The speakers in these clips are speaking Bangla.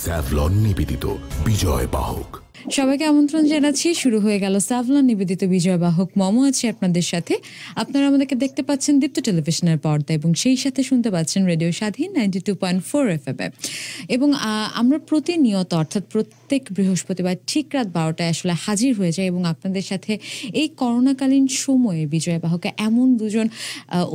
স্যাভলন নিবেদিত বিজয় বাহক। সবাইকে আমন্ত্রণ জানাচ্ছি। শুরু হয়ে গেল স্যাভলন নিবেদিত বিজয় বাহক। মমো আছে আপনাদের সাথে। আপনারা আমাদেরকে দেখতে পাচ্ছেন দীপ্ত টেলিভিশনের পর্দা এবং সেই সাথে শুনতে পাচ্ছেন রেডিও স্বাধীন 92.4 FM এবং আমরা প্রতিনিয়ত অর্থাৎ প্রত্যেক বৃহস্পতিবার ঠিক রাত 12টায় আসলে হাজির হয়ে যায় এবং আপনাদের সাথে এই করোনাকালীন সময়ে বিজয় বাহকে এমন দুজন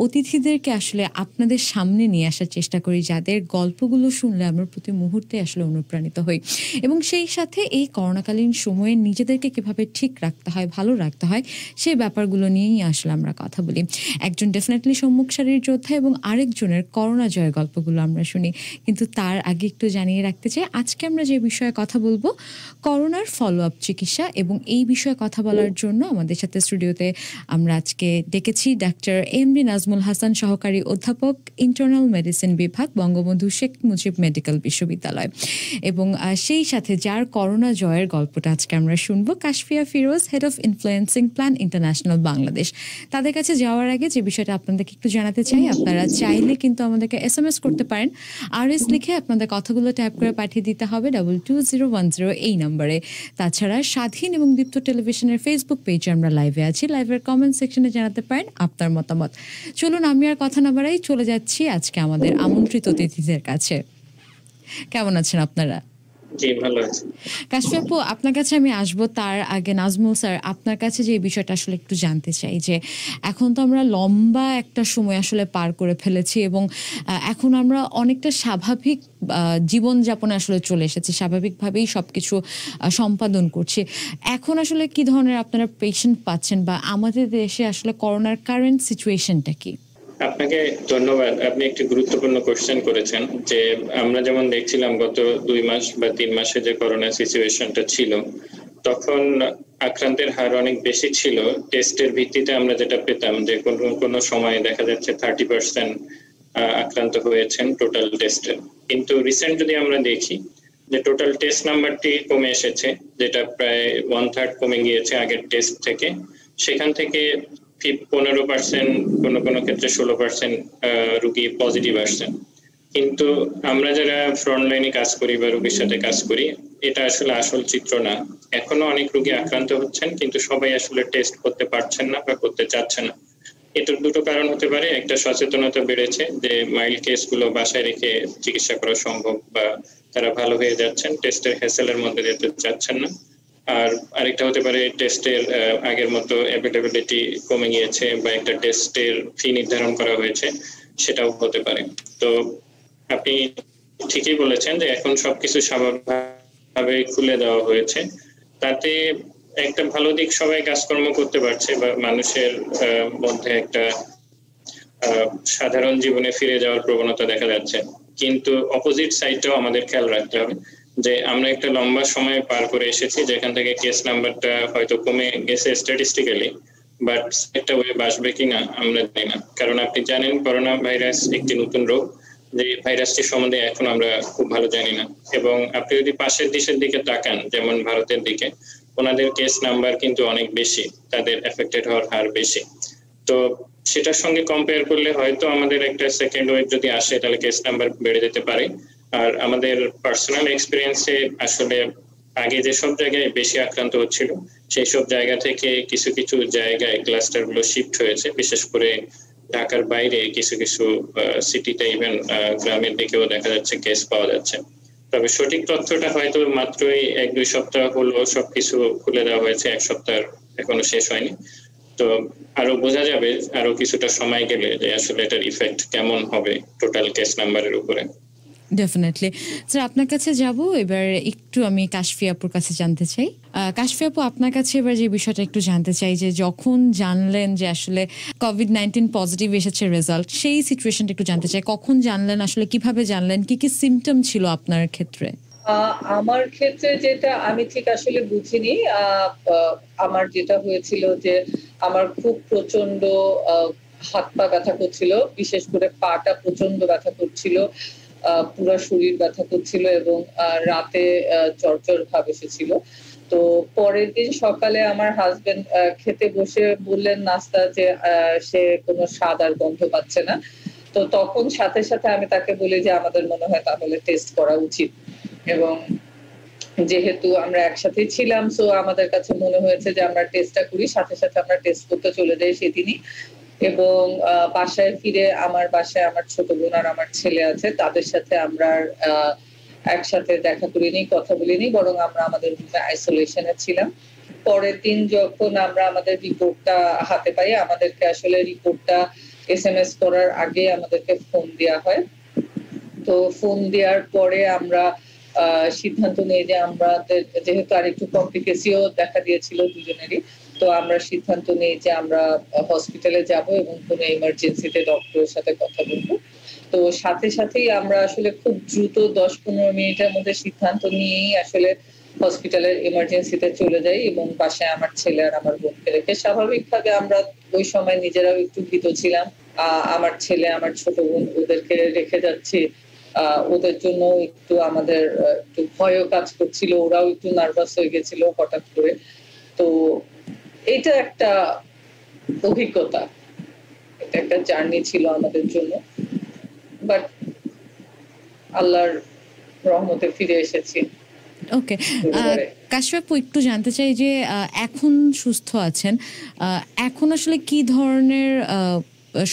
অতিথিদেরকে আসলে আপনাদের সামনে নিয়ে আসার চেষ্টা করি যাদের গল্পগুলো শুনলে আমরা প্রতি মুহূর্তে আসলে অনুপ্রাণিত হই এবং সেই সাথে এই করোনাকালীন সময়ে নিজেদেরকে কিভাবে ঠিক রাখতে হয়, ভালো রাখতে হয়, সেই ব্যাপারগুলো নিয়েই আসলে আমরা কথা বলি। একজন ডেফিনেটলি সম্মুখ সারির যোদ্ধা এবং আরেকজনের করোনা জয়ের গল্পগুলো আমরা শুনি। কিন্তু তার আগে একটু জানিয়ে রাখতে চাই, আজকে আমরা যে বিষয়ে কথা বলবো করোনার ফলো আপ চিকিৎসা, এবং এই বিষয়ে কথা বলার জন্য আমাদের সাথে স্টুডিওতে আমরা আজকে ডেকেছি ডাক্তার এমডি নাজমুল হাসান, সহকারী অধ্যাপক, ইন্টারনাল মেডিসিন বিভাগ, বঙ্গবন্ধু শেখ মুজিব মেডিকেল বিশ্ববিদ্যালয়। এবং সেই সাথে যার করোনা জয়ের গল্পটা আজকে আমরা শুনবো, Kashfia Firoz, head of influencing plan international Bangladesh. তাদের কাছে যাওয়ার আগে যে বিষয়টা আপনাদেরকে একটু জানাতে চাই, আপনারা চাইলে কিন্তু আমাদেরকে SMS করতে পারেন। RS লিখে আপনাদের কথাগুলো টাইপ করে পাঠিয়ে দিতে হবে 22010 এই নম্বরে। তাছাড়া স্বাধীন এবং দীপ্ত টেলিভিশনের ফেসবুক পেজে আমরা লাইভে আছি। লাইভের কমেন্ট সেকশনে জানাতে পারেন আপনার মতামত। চলুন আমি আর কথা না বাড়াই চলে যাচ্ছি আজকে আমাদের আমন্ত্রিত অতিথিদের কাছে। কেমন আছেন আপনারা? জি, ভালো আছি। কাশফি আপু, আপনার কাছে আমি আসবো। তার আগে নাজমুল স্যার, আপনার কাছে যে বিষয়টা আসলে একটু জানতে চাই যে এখন তো আমরা লম্বা একটা সময় আসলে পার করে ফেলেছি এবং এখন আমরা অনেকটা স্বাভাবিক জীবনযাপনে আসলে চলে এসেছি, স্বাভাবিকভাবেই সবকিছু সম্পাদন করছি। এখন আসলে কি ধরনের আপনারা পেশেন্ট পাচ্ছেন বা আমাদের দেশে আসলে করোনার কারেন্ট সিচুয়েশনটা কি? আপনাকে ধন্যবাদ। আপনি একটি গুরুত্বপূর্ণ কোশ্চেন করেছেন যে আমরা যেমন দেখছিলাম গত 2 মাস বা 3 মাসে যে করোনা সিচুয়েশনটা ছিল, তখন আক্রান্তের হার অনেক বেশি ছিল। টেস্টের ভিত্তিতে আমরা যেটা পেতাম যে কোনো সময় দেখা যাচ্ছে 30% আক্রান্ত হয়েছেন টোটাল টেস্টের। কিন্তু রিসেন্ট যদি আমরা দেখি যে টোটাল টেস্ট নাম্বারটি কমে এসেছে, যেটা প্রায় 1/3 কমে গিয়েছে আগের টেস্ট থেকে। সেখান থেকে 15%, কোনো ক্ষেত্রে 16% রোগী পজিটিভ আসছেন। কিন্তু আমরা যারা ফ্রন্ট লাইনে কাজ করি বা রোগীর সাথে কাজ করি, এটা আসলে আসল চিত্র না। এখনো অনেক রোগী আক্রান্ত হচ্ছেন, কিন্তু সবাই আসলে টেস্ট করতে পারছেন না বা করতে চাচ্ছে না। এটার দুটো কারণ হতে পারে। একটা, সচেতনতা বেড়েছে যে মাইল্ড কেসগুলো বাসায় রেখে চিকিৎসা করা সম্ভব বা তারা ভালো হয়ে যাচ্ছেন, টেস্টের হ্যাসেলের মধ্যে যেতে চাচ্ছেন না। আর আরেকটা হতে পারে টেস্টের আগের মতো অ্যাভেলেবিলিটি কমে গিয়েছে বা একটা টেস্টের ফি নির্ধারণ করা হয়েছে, সেটাও হতে পারে। তো আপনি ঠিকই বলেছেন যে এখন সবকিছু স্বাভাবিকভাবে খুলে দেওয়া হয়েছে। তাতে একটা ভালো দিক, সবাই কাজকর্ম করতে পারছে বা মানুষের মধ্যে একটা সাধারণ জীবনে ফিরে যাওয়ার প্রবণতা দেখা যাচ্ছে। কিন্তু অপোজিট সাইডটাও আমাদের খেয়াল রাখতে হবে যে আমরা একটা লম্বা সময় পার করে এসেছি যেখান থেকে কেস নাম্বারটা হয়তো কমে গেছে স্ট্যাটিস্টিক্যালি, বাট একটা ওয়েভ আসবে কিনা আমরা জানি না। কারণ আপনি জানেন করোনা ভাইরাস একটি নতুন রোগ, যে ভাইরাসটির সম্বন্ধে এখন আমরা খুব ভালো জানি না। এবং আপনি যদি পাশের দেশের দিকে তাকান, যেমন ভারতের দিকে, ওনাদের কেস নাম্বার কিন্তু অনেক বেশি, তাদের এফেক্টেড হওয়ার হার বেশি। তো সেটার সঙ্গে কম্পেয়ার করলে হয়তো আমাদের একটা সেকেন্ড ওয়েভ যদি আসে তাহলে কেস নাম্বার বেড়ে যেতে পারে। আর আমাদের পার্সোনাল এক্সপিরিয়েন্সে আসলে আগে যে সব জায়গায় বেশি আক্রান্ত হচ্ছিল, সেই সব জায়গা থেকে কিছু কিছু জায়গায় ক্লাস্টারগুলো শিফট হয়েছে। বিশেষ করে ঢাকার বাইরে কিছু কিছু সিটিতে, ইভেন গ্রামের দিকেও দেখা যাচ্ছে কেস পাওয়া যাচ্ছে। তবে সঠিক তথ্যটা হয়তো মাত্রই 1-2 সপ্তাহ হলো সবকিছু খুলে দেওয়া হয়েছে, 1 সপ্তাহ এখনো শেষ হয়নি। তো আরো বোঝা যাবে আরো কিছুটা সময় গেলে যে আসলে এটার ইফেক্ট কেমন হবে টোটাল কেস নাম্বারের উপরে। ডেফিনেটলি স্যার, আপনার কাছে যাব। এবার একটু আমি কাশফি আপুর কাছে জানতে চাই। কাশফি আপু, আপনার কাছে এবার যে বিষয়টা একটু জানতে চাই যে যখন জানলেন যে আসলে COVID-19 পজিটিভ এসেছে রেজাল্ট, সেই সিচুয়েশনটা একটু জানতে চাই। কখন জানলেন, আসলে কিভাবে জানলেন, কি কি সিমটম ছিল আপনার ক্ষেত্রে? আমার ক্ষেত্রে যেটা আমি ঠিক আসলে বুঝিনি। আমার যেটা হয়েছিল যে আমার খুব প্রচন্ড হাত পা ব্যথা করছিল, বিশেষ করে পাটা প্রচন্ড ব্যথা করছিল, পুরো শরীর ব্যথা করছিল এবং রাতে জ্বর ভাব এসেছিল। তো পরের দিন সকালে আমার হাজবেন্ড খেতে বসে বললেন নাস্তা যে সে কোনো স্বাদ আর গন্ধ পাচ্ছে না। তো তখন সাথে সাথে আমি তাকে বলি যে আমাদের মনে হয় তাহলে টেস্ট করা উচিত। এবং যেহেতু আমরা একসাথে ছিলাম, সো আমাদের কাছে মনে হয়েছে যে আমরা টেস্টটা করি, সাথে সাথে আমরা টেস্ট করতে চলে যাই সেদিনই। এবং বাসায় ফিরে আমার বাসায় আমার ছোট বোন আর আমার ছেলে আছে, তাদের সাথে আমরা একসাথে দেখা করিনি, কথা বলিনি, বরং আমরা আমাদের রুমে আইসোলেশনে ছিলাম। পরের দিন যখন আমরা আমাদের রিপোর্টটা হাতে পাই, আমাদেরকে আসলে রিপোর্টটা SMS করার আগে আমাদেরকে ফোন দেওয়া হয়। তো ফোন দেওয়ার পরে আমরা সিদ্ধান্ত নিই যে আমাদের যেহেতু আরেকটু কমপ্লিকেশিও দেখা দিয়েছিল দুজনেরই, তো আমরা সিদ্ধান্ত নিই যে আমরা হসপিটালে যাব এবং কোনো এমার্জেন্সিতে ডক্টরের সাথে কথা বলবো। তো সাথে সাথেই আমরা আসলে খুব দ্রুত 10-15 মিনিটের মধ্যে সিদ্ধান্ত নিয়েই আসলে হসপিটালের এমার্জেন্সিতে চলে যাই এবং বাসায় আমার ছেলে আর আমার বোনকে রেখে। স্বাভাবিকভাবে আমরা ওই সময় নিজেরাও একটু ভীত ছিলাম, আমার ছেলে আমার ছোট বোন ওদেরকে রেখে যাচ্ছি, ওদের জন্য একটু আমাদের একটু ভয়ও কাজ করছিল, ওরাও একটু নার্ভাস হয়ে গেছিল হঠাৎ করে। তো এটা একটা অভিজ্ঞতা, এটা একটা জার্নি ছিল আমাদের জন্য, বাট আল্লাহর রহমতে ফিরে এসেছি। ওকে, কাশফা আপু একটু জানতে চাই যে এখন সুস্থ আছেন, এখন আসলে কি ধরনের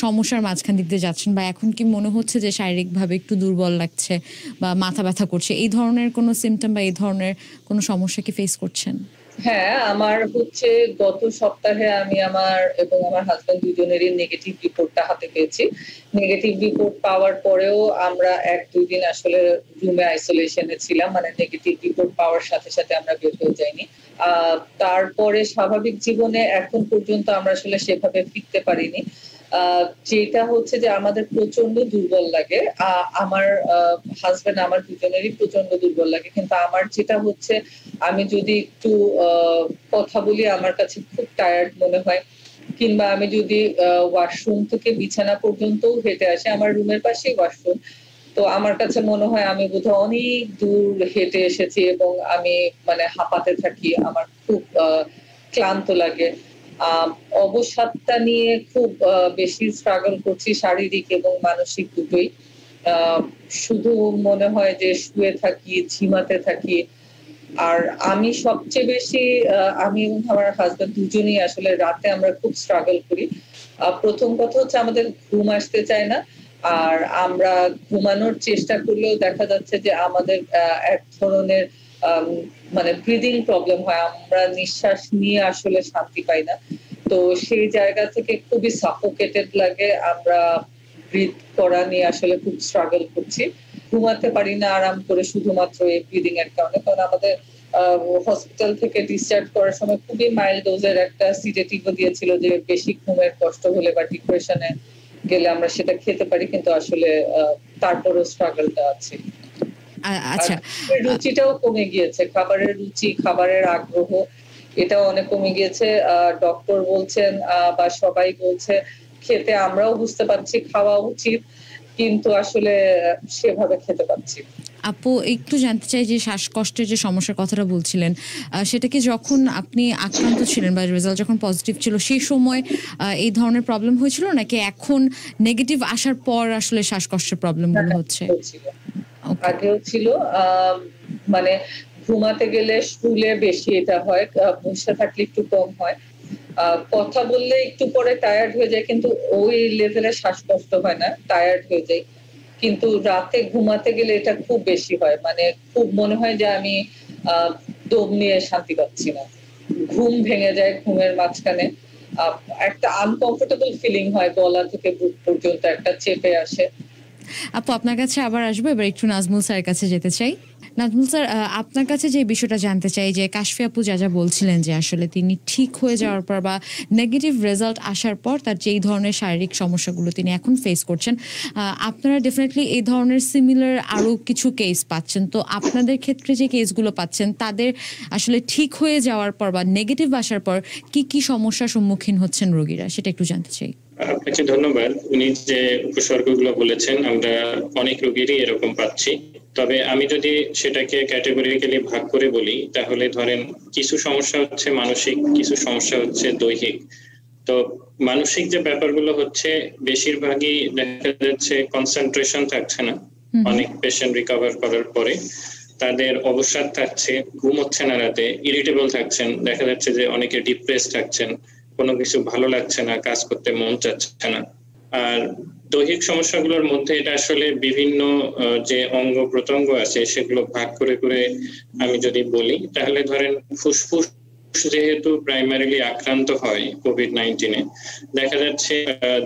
সমস্যার মাঝখান দিক দিয়ে যাচ্ছেন, বা এখন কি মনে হচ্ছে যে শারীরিকভাবে একটু দুর্বল লাগছে বা মাথা ব্যথা করছে, এই ধরনের কোনো সিমটম বা এই ধরনের কোনো সমস্যা কি ফেস করছেন? হ্যাঁ, আমার হচ্ছে গত সপ্তাহে আমি আমার এবং আমার হাজবেন্ড দুজনেরই নেগেটিভ রিপোর্টটা হাতে পেয়েছি। নেগেটিভ রিপোর্ট পাওয়ার পরেও আমরা 1-2 দিন আসলে রুমে আইসোলেশনে ছিলাম, মানে নেগেটিভ রিপোর্ট পাওয়ার সাথে সাথে আমরা বের হয়ে যাইনি। তারপরে স্বাভাবিক জীবনে এখন পর্যন্ত আমরা আসলে সেভাবে ফিরতে পারিনি। যেটা হচ্ছে যে আমাদের প্রচন্ড দুর্বল লাগে, আমার হাজবেন্ড আমার দুজনেরই প্রচন্ড দুর্বল লাগে, কিন্তু আমার যেটা হচ্ছে আমি যদি একটু কথা বলি আমার কাছে খুব টায়ার্ড মনে হয়, কিংবা আমি যদি ওয়াশরুম থেকে বিছানা পর্যন্ত হেঁটে আসি, আমার রুমের পাশেই ওয়াশরুম, তো আমার কাছে মনে হয় আমি বোধহয় অনেক দূর হেঁটে এসেছি এবং আমি মানে হাঁপাতে থাকি, আমার খুব ক্লান্ত লাগে। অবসাদটা নিয়ে খুব বেশি স্ট্রাগল করছি, শারীরিক এবং মানসিক দুটোই। শুধু মনে হয় যে শুয়ে থাকি, ঝিমাতে থাকি। আর আমি সবচেয়ে বেশি আমি এবং আমার হাজবেন্ড দুজনেই আসলে রাতে আমরা খুব স্ট্রাগল করি। প্রথম কথা হচ্ছে আমাদের ঘুম আসতে চায় না, আর আমরা ঘুমানোর চেষ্টা করলেও দেখা যাচ্ছে যে আমাদের এক ধরনের মানে ব্রিদিং প্রবলেম হয়, আমরা নিঃশ্বাস নিয়ে আসলে শান্তি পাই না। তো সেই জায়গা থেকে খুবই সাফোকেটেড লাগে, আমরা ব্রিথ করা নিয়ে আসলে খুব স্ট্রাগল করছি, ঘুমাতে পারি না আরাম করে শুধুমাত্র এই ব্রিদিং এর কারণে। কারণ আমাদের হসপিটাল থেকে ডিসচার্জ করার সময় খুবই মাইল্ড ডোজের একটা সিডেটিভও দিয়েছিল, যে বেশি ঘুমের কষ্ট হলে বা ডিপ্রেশনে গেলে আমরা সেটা খেতে পারি, কিন্তু আসলে তারপরেও স্ট্রাগলটা আছে। আচ্ছা, রুচিটাও কমে গিয়েছে, খাবারের রুচি, খাবারের আগ্রহ এটাও অনেক কমে গিয়েছে। ডক্টর বলছেন বা সবাই বলছে খেতে, আমরাও বুঝতে পারছি খাওয়া উচিত, কিন্তু আসলে সেভাবে খেতে পারছি। আপু একটু জানতে চাই যে শ্বাসকষ্টের যে সমস্যার কথাটা বলছিলেন, সেটা কি যখন আপনি আক্রান্ত ছিলেন বা রেজাল্ট যখন পজিটিভ ছিল সেই সময় এই ধরনের প্রবলেম হয়েছিল, নাকি এখন নেগেটিভ আসার পর আসলে শ্বাসকষ্টের প্রবলেমগুলো হচ্ছে? আগেও ছিল, মানে ঘুমাতে গেলে শুলে বেশি এটা হয়, বসে থাকলে একটু কম হয়, কথা বললে একটু পরে টায়ার্ড হয়ে যায়, কিন্তু ওই লেভেলে শ্বাসকষ্ট হয় না, টায়ার্ড হয়ে যায়। কিন্তু রাতে ঘুমাতে গেলে এটা খুব বেশি হয়, মানে খুব মনে হয় যে আমি দম নিয়ে শান্তি পাচ্ছি না, ঘুম ভেঙে যায়, ঘুমের মাঝখানে একটা আনকমফোর্টেবল ফিলিং হয়, গলা থেকে বুক পর্যন্ত একটা চেপে আসে। আপু আপনার কাছে আবার আসবো, এবার একটু নাজমুল স্যারের কাছে যেতে চাই। নাজমুল স্যার, আপনার কাছে যে বিষয়টা জানতে চাই যে কাশফি আপু যা বলছিলেন যে আসলে তিনি ঠিক হয়ে যাওয়ার পর বা নেগেটিভ রেজাল্ট আসার পর তার যেই ধরনের শারীরিক সমস্যাগুলো তিনি এখন ফেস করছেন, আপনারা ডেফিনেটলি এই ধরনের সিমিলার আরও কিছু কেস পাচ্ছেন, তো আপনাদের ক্ষেত্রে যে কেসগুলো পাচ্ছেন তাদের আসলে ঠিক হয়ে যাওয়ার পর বা নেগেটিভ আসার পর কি কি সমস্যার সম্মুখীন হচ্ছেন রোগীরা, সেটা একটু জানতে চাই। আপনাকে ধন্যবাদ। উনি যে উপসর্গগুলো বলেছেন আমরা অনেক রোগীরই এরকম পাচ্ছি, তবে আমি যদি সেটাকে ক্যাটেগরিক্যালি ভাগ করে বলি তাহলে ধরেন কিছু সমস্যা হচ্ছে মানসিক, কিছু সমস্যা হচ্ছে দৈহিক। তো মানসিক যে ব্যাপারগুলো হচ্ছে বেশিরভাগই দেখা যাচ্ছে কনসেন্ট্রেশন থাকছে না অনেক পেশেন্ট রিকভার করার পরে। তাদের অবসাদ থাকছে, ঘুম হচ্ছে না রাতে, ইরিটেবল থাকছেন, দেখা যাচ্ছে যে অনেকে ডিপ্রেস থাকছেন, কোনো কিছু ভালো লাগছে না, কাজ করতে মন চাচ্ছে না। আর দৈহিক সমস্যাগুলোর মধ্যে এটা আসলে বিভিন্ন যে অঙ্গ প্রত্যঙ্গ আছে সেগুলো ভাগ করে করে আমি যদি বলি, তাহলে ধরেন ফুসফুস যেহেতু প্রাইমারিলি আক্রান্ত হয় কোভিড-19-এ, দেখা যাচ্ছে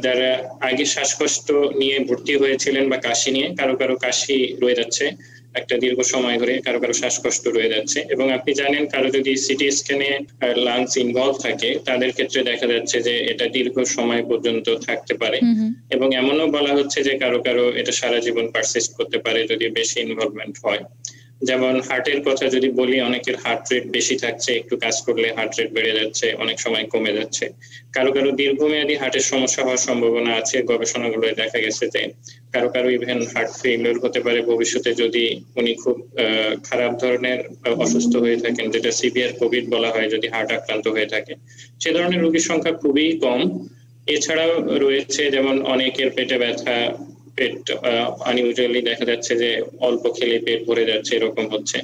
যারা আগে শ্বাসকষ্ট নিয়ে ভর্তি হয়েছিলেন বা কাশি নিয়ে, কারো কারো কাশি রয়ে যাচ্ছে একটা দীর্ঘ সময় ধরে, কারো কারো শ্বাসকষ্ট রয়ে যাচ্ছে। এবং আপনি জানেন কারো যদি সিটি স্ক্যানে লাংস ইনভলভ থাকে তাদের ক্ষেত্রে দেখা যাচ্ছে যে এটা দীর্ঘ সময় পর্যন্ত থাকতে পারে। এবং এমনও বলা হচ্ছে যে কারো কারো এটা সারা জীবন পারসিস্ট করতে পারে যদি বেশি ইনভলভমেন্ট হয়। যেমন হার্টের কথা যদি বলি, অনেকের হার্ট রেট বেশি থাকছে, একটু কাজ করলে হার্ট রেট বেড়ে যাচ্ছে, অনেক সময় কমে যাচ্ছে। কারো কারো দীর্ঘমেয়াদী হার্টের সমস্যা হওয়ার সম্ভাবনা আছে, গবেষণাগুলোয় দেখা গেছে যে কারো কারো ইভেন হার্ট ফেইলিওর হতে পারে ভবিষ্যতে যদি উনি খুব খারাপ ধরনের অসুস্থ হয়ে থাকেন, যেটা সিভিয়ার কোভিড বলা হয় যদি হার্ট আক্রান্ত হয়ে থাকে। সে ধরনের রোগীর সংখ্যা খুবই কম। এছাড়াও রয়েছে যেমন অনেকের পেটে ব্যথা, পেট আনইউজুয়ালি দেখা যাচ্ছে যে অল্প খেলে পেট ভরে যাচ্ছে, এরকম হচ্ছে।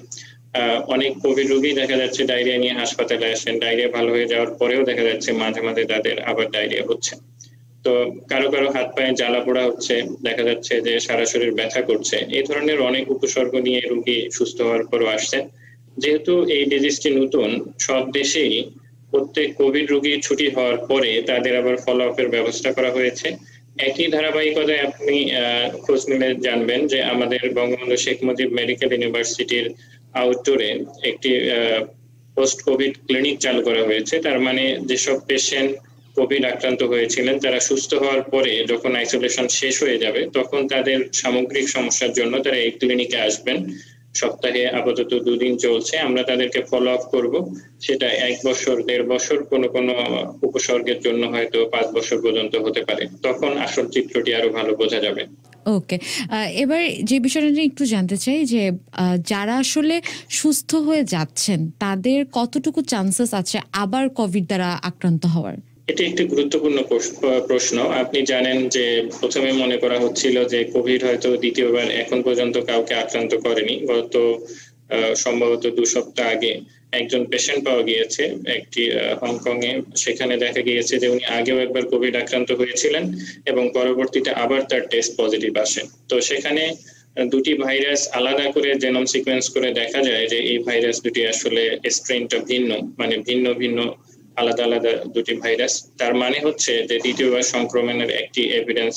অনেক কোভিড রোগী দেখা যাচ্ছে ডায়রিয়া নিয়ে হাসপাতালে আসেন, ডায়রিয়া ভালো হয়ে যাওয়ার পরেও দেখা যাচ্ছে মাঝে মাঝে তাদের আবার ডায়রিয়া হচ্ছে। তো কারো কারো হাত পায়ে জ্বালা পোড়া হচ্ছে, দেখা যাচ্ছে যে সারা শরীর ব্যথা করছে। এই ধরনের অনেক উপসর্গ নিয়ে রোগী সুস্থ হওয়ার পরও আসছেন। যেহেতু এই ডিজিজটি নতুন, সব দেশেই প্রত্যেক কোভিড রোগী ছুটি হওয়ার পরে তাদের আবার ফলো আপের ব্যবস্থা করা হয়েছে। একই ধারাবাহিকতায় আপনি খোঁজ নিলে জানবেন যে আমাদের বঙ্গবন্ধু শেখ মুজিব মেডিকেল ইউনিভার্সিটির আউটডোরে একটি পোস্ট কোভিড ক্লিনিক চালু করা হয়েছে। তার মানে যেসব পেশেন্ট কোভিড আক্রান্ত হয়েছিলেন তারা সুস্থ হওয়ার পরে যখন আইসোলেশন শেষ হয়ে যাবে তখন তাদের সামগ্রিক সমস্যার জন্য তারা এই ক্লিনিকে আসবেন। সপ্তাহে আপাতত 2 দিন চলছে। আমরা তাদেরকে ফলো আপ করবো, সেটা 1 বছর, 1.5 বছর, কোনো উপসর্গের জন্য হয়তো 5 বছর পর্যন্ত হতে পারে। তখন আসল চিত্রটি আরো ভালো বোঝা যাবে। ওকে, এবার যে বিষয়টা নিয়ে একটু জানতে চাই যে যারা আসলে সুস্থ হয়ে যাচ্ছেন তাদের কতটুকু চান্সেস আছে আবার কোভিড দ্বারা আক্রান্ত হওয়ার? এটি একটি গুরুত্বপূর্ণ প্রশ্ন। আপনি জানেন যে প্রথমে মনে করা হচ্ছিল যে কোভিড হয়তো দ্বিতীয়বার এখন পর্যন্ত কাউকে আক্রান্ত করেনি। গত সম্ভবত 2 সপ্তাহ আগে একজন পেশেন্ট পাওয়া গিয়েছে একটি হংকং এ। সেখানে দেখা গিয়েছে যে উনি আগেও একবার কোভিড আক্রান্ত হয়েছিলেন এবং পরবর্তীতে আবার তার টেস্ট পজিটিভ আসে। তো সেখানে দুটি ভাইরাস আলাদা করে জেনোম সিকোয়েন্স করে দেখা যায় যে এই ভাইরাস দুটি আসলে স্ট্রেনটা ভিন্ন, মানে ভিন্ন ভিন্ন আলাদা আলাদা দুটি ভাইরাস। তার মানে হচ্ছে যে দ্বিতীয়বার সংক্রমণের একটি এভিডেন্স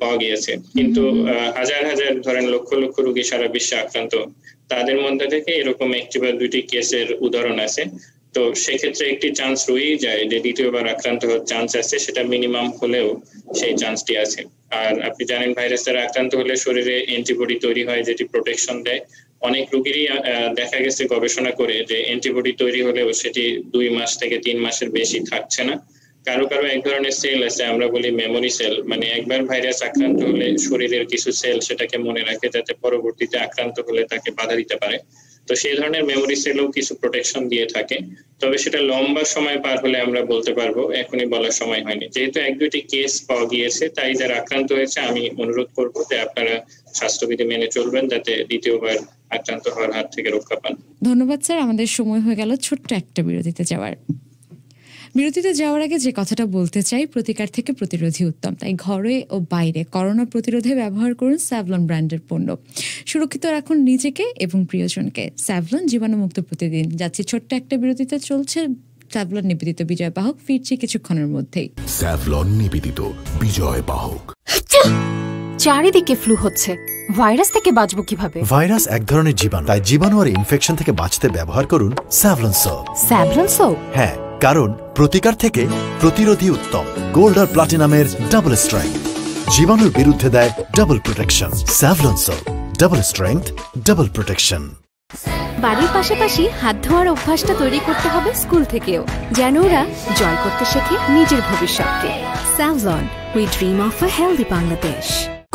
পাওয়া গিয়েছে। কিন্তু হাজার হাজার, ধরেন লক্ষ লক্ষ রোগী সারা বিশ্বে আক্রান্ত, তাদের মধ্যে থেকে এরকম একটি বা দুটি কেসের উদাহরণ আছে। তো সেক্ষেত্রে একটি চান্স রয়েই যায় যে দ্বিতীয়বার আক্রান্ত হওয়ার চান্স আছে, সেটা মিনিমাম হলেও সেই চান্সটি আছে। আর আপনি জানেন ভাইরাস দ্বারা আক্রান্ত হলে শরীরে অ্যান্টিবডি তৈরি হয় যেটি প্রোটেকশন দেয়। অনেক রোগীরই দেখা গেছে গবেষণা করে যে অ্যান্টিবডি তৈরি হলেও সেটি 2 মাস থেকে 3 মাসের বেশি থাকছে না। কারো কারো এক ধরনের সেল আছে, আমরা বলি মেমোরি সেল, মানে একবার ভাইরাস আক্রান্ত হলে শরীরের কিছু সেল সেটাকে মনে রাখে যাতে পরবর্তীতে আক্রান্ত হলে তাকে বাধা দিতে পারে। তো সেই ধরনের মেমোরি সেলও কিছু প্রোটেকশন দিয়ে থাকে। তবে সেটা লম্বা সময় পার হলে আমরা বলতে পারবো, এখনই বলার সময় হয়নি। যেহেতু 1-2টি কেস পাওয়া গিয়েছে, তাই যারা আক্রান্ত হয়েছে আমি অনুরোধ করবো যে আপনারা স্বাস্থ্যবিধি মেনে চলবেন যাতে দ্বিতীয়বার আক্রান্ত হওয়ার হাত থেকে রক্ষা পান। ধন্যবাদ স্যার। আমাদের সময় হয়ে গেল ছোট্ট একটা বিরতিতে যাওয়ার। বিরতিতে যাওয়ার আগে যে কথাটা বলতে চাই, প্রতিকার থেকে প্রতিরোধী উত্তম। তাই ঘরে ও বাইরে করোনা প্রতিরোধে ব্যবহার করুন স্যাভলন ব্র্যান্ডের পণ্য। সুরক্ষিত রাখুন নিজেকে এবং প্রিয়জনকে। স্যাভলন জীবাণুমুক্ত প্রতিদিন। যাচ্ছি ছোট্ট একটা বিরতিতে, চলছে স্যাভলন নিবেদিত বিজয় বাহক, ফিরছি কিছুক্ষণের মধ্যেই। স্যাভলন নিবেদিত বিজয় বাহক। চারিদিকে ফ্লু হচ্ছে, ভাইরাস থেকে বাঁচবো কিভাবে? ভাইরাস এক ধরনের জীবাণু, তাই জীবাণু আর ইনফেকশন থেকে বাঁচতে ব্যবহার করুন স্যাভলন সোপ। Savlon soap? হ্যাঁ, কারণ প্রতিকার থেকে প্রতিরোধী উত্তম। গোল্ড আর প্লাটিনামের ডাবল স্ট্রেংথ জীবাণুর বিরুদ্ধে দেয় double protection. Savlon soap, double strength, double protection. বাড়ির পাশাপাশি হাত ধোয়ার অভ্যাসটা তৈরি করতে হবে স্কুল থেকেও, যেন ওরা জয় করতে শেখে নিজের ভবিষ্যৎকে। Savlon, we dream of a healthy Bangladesh.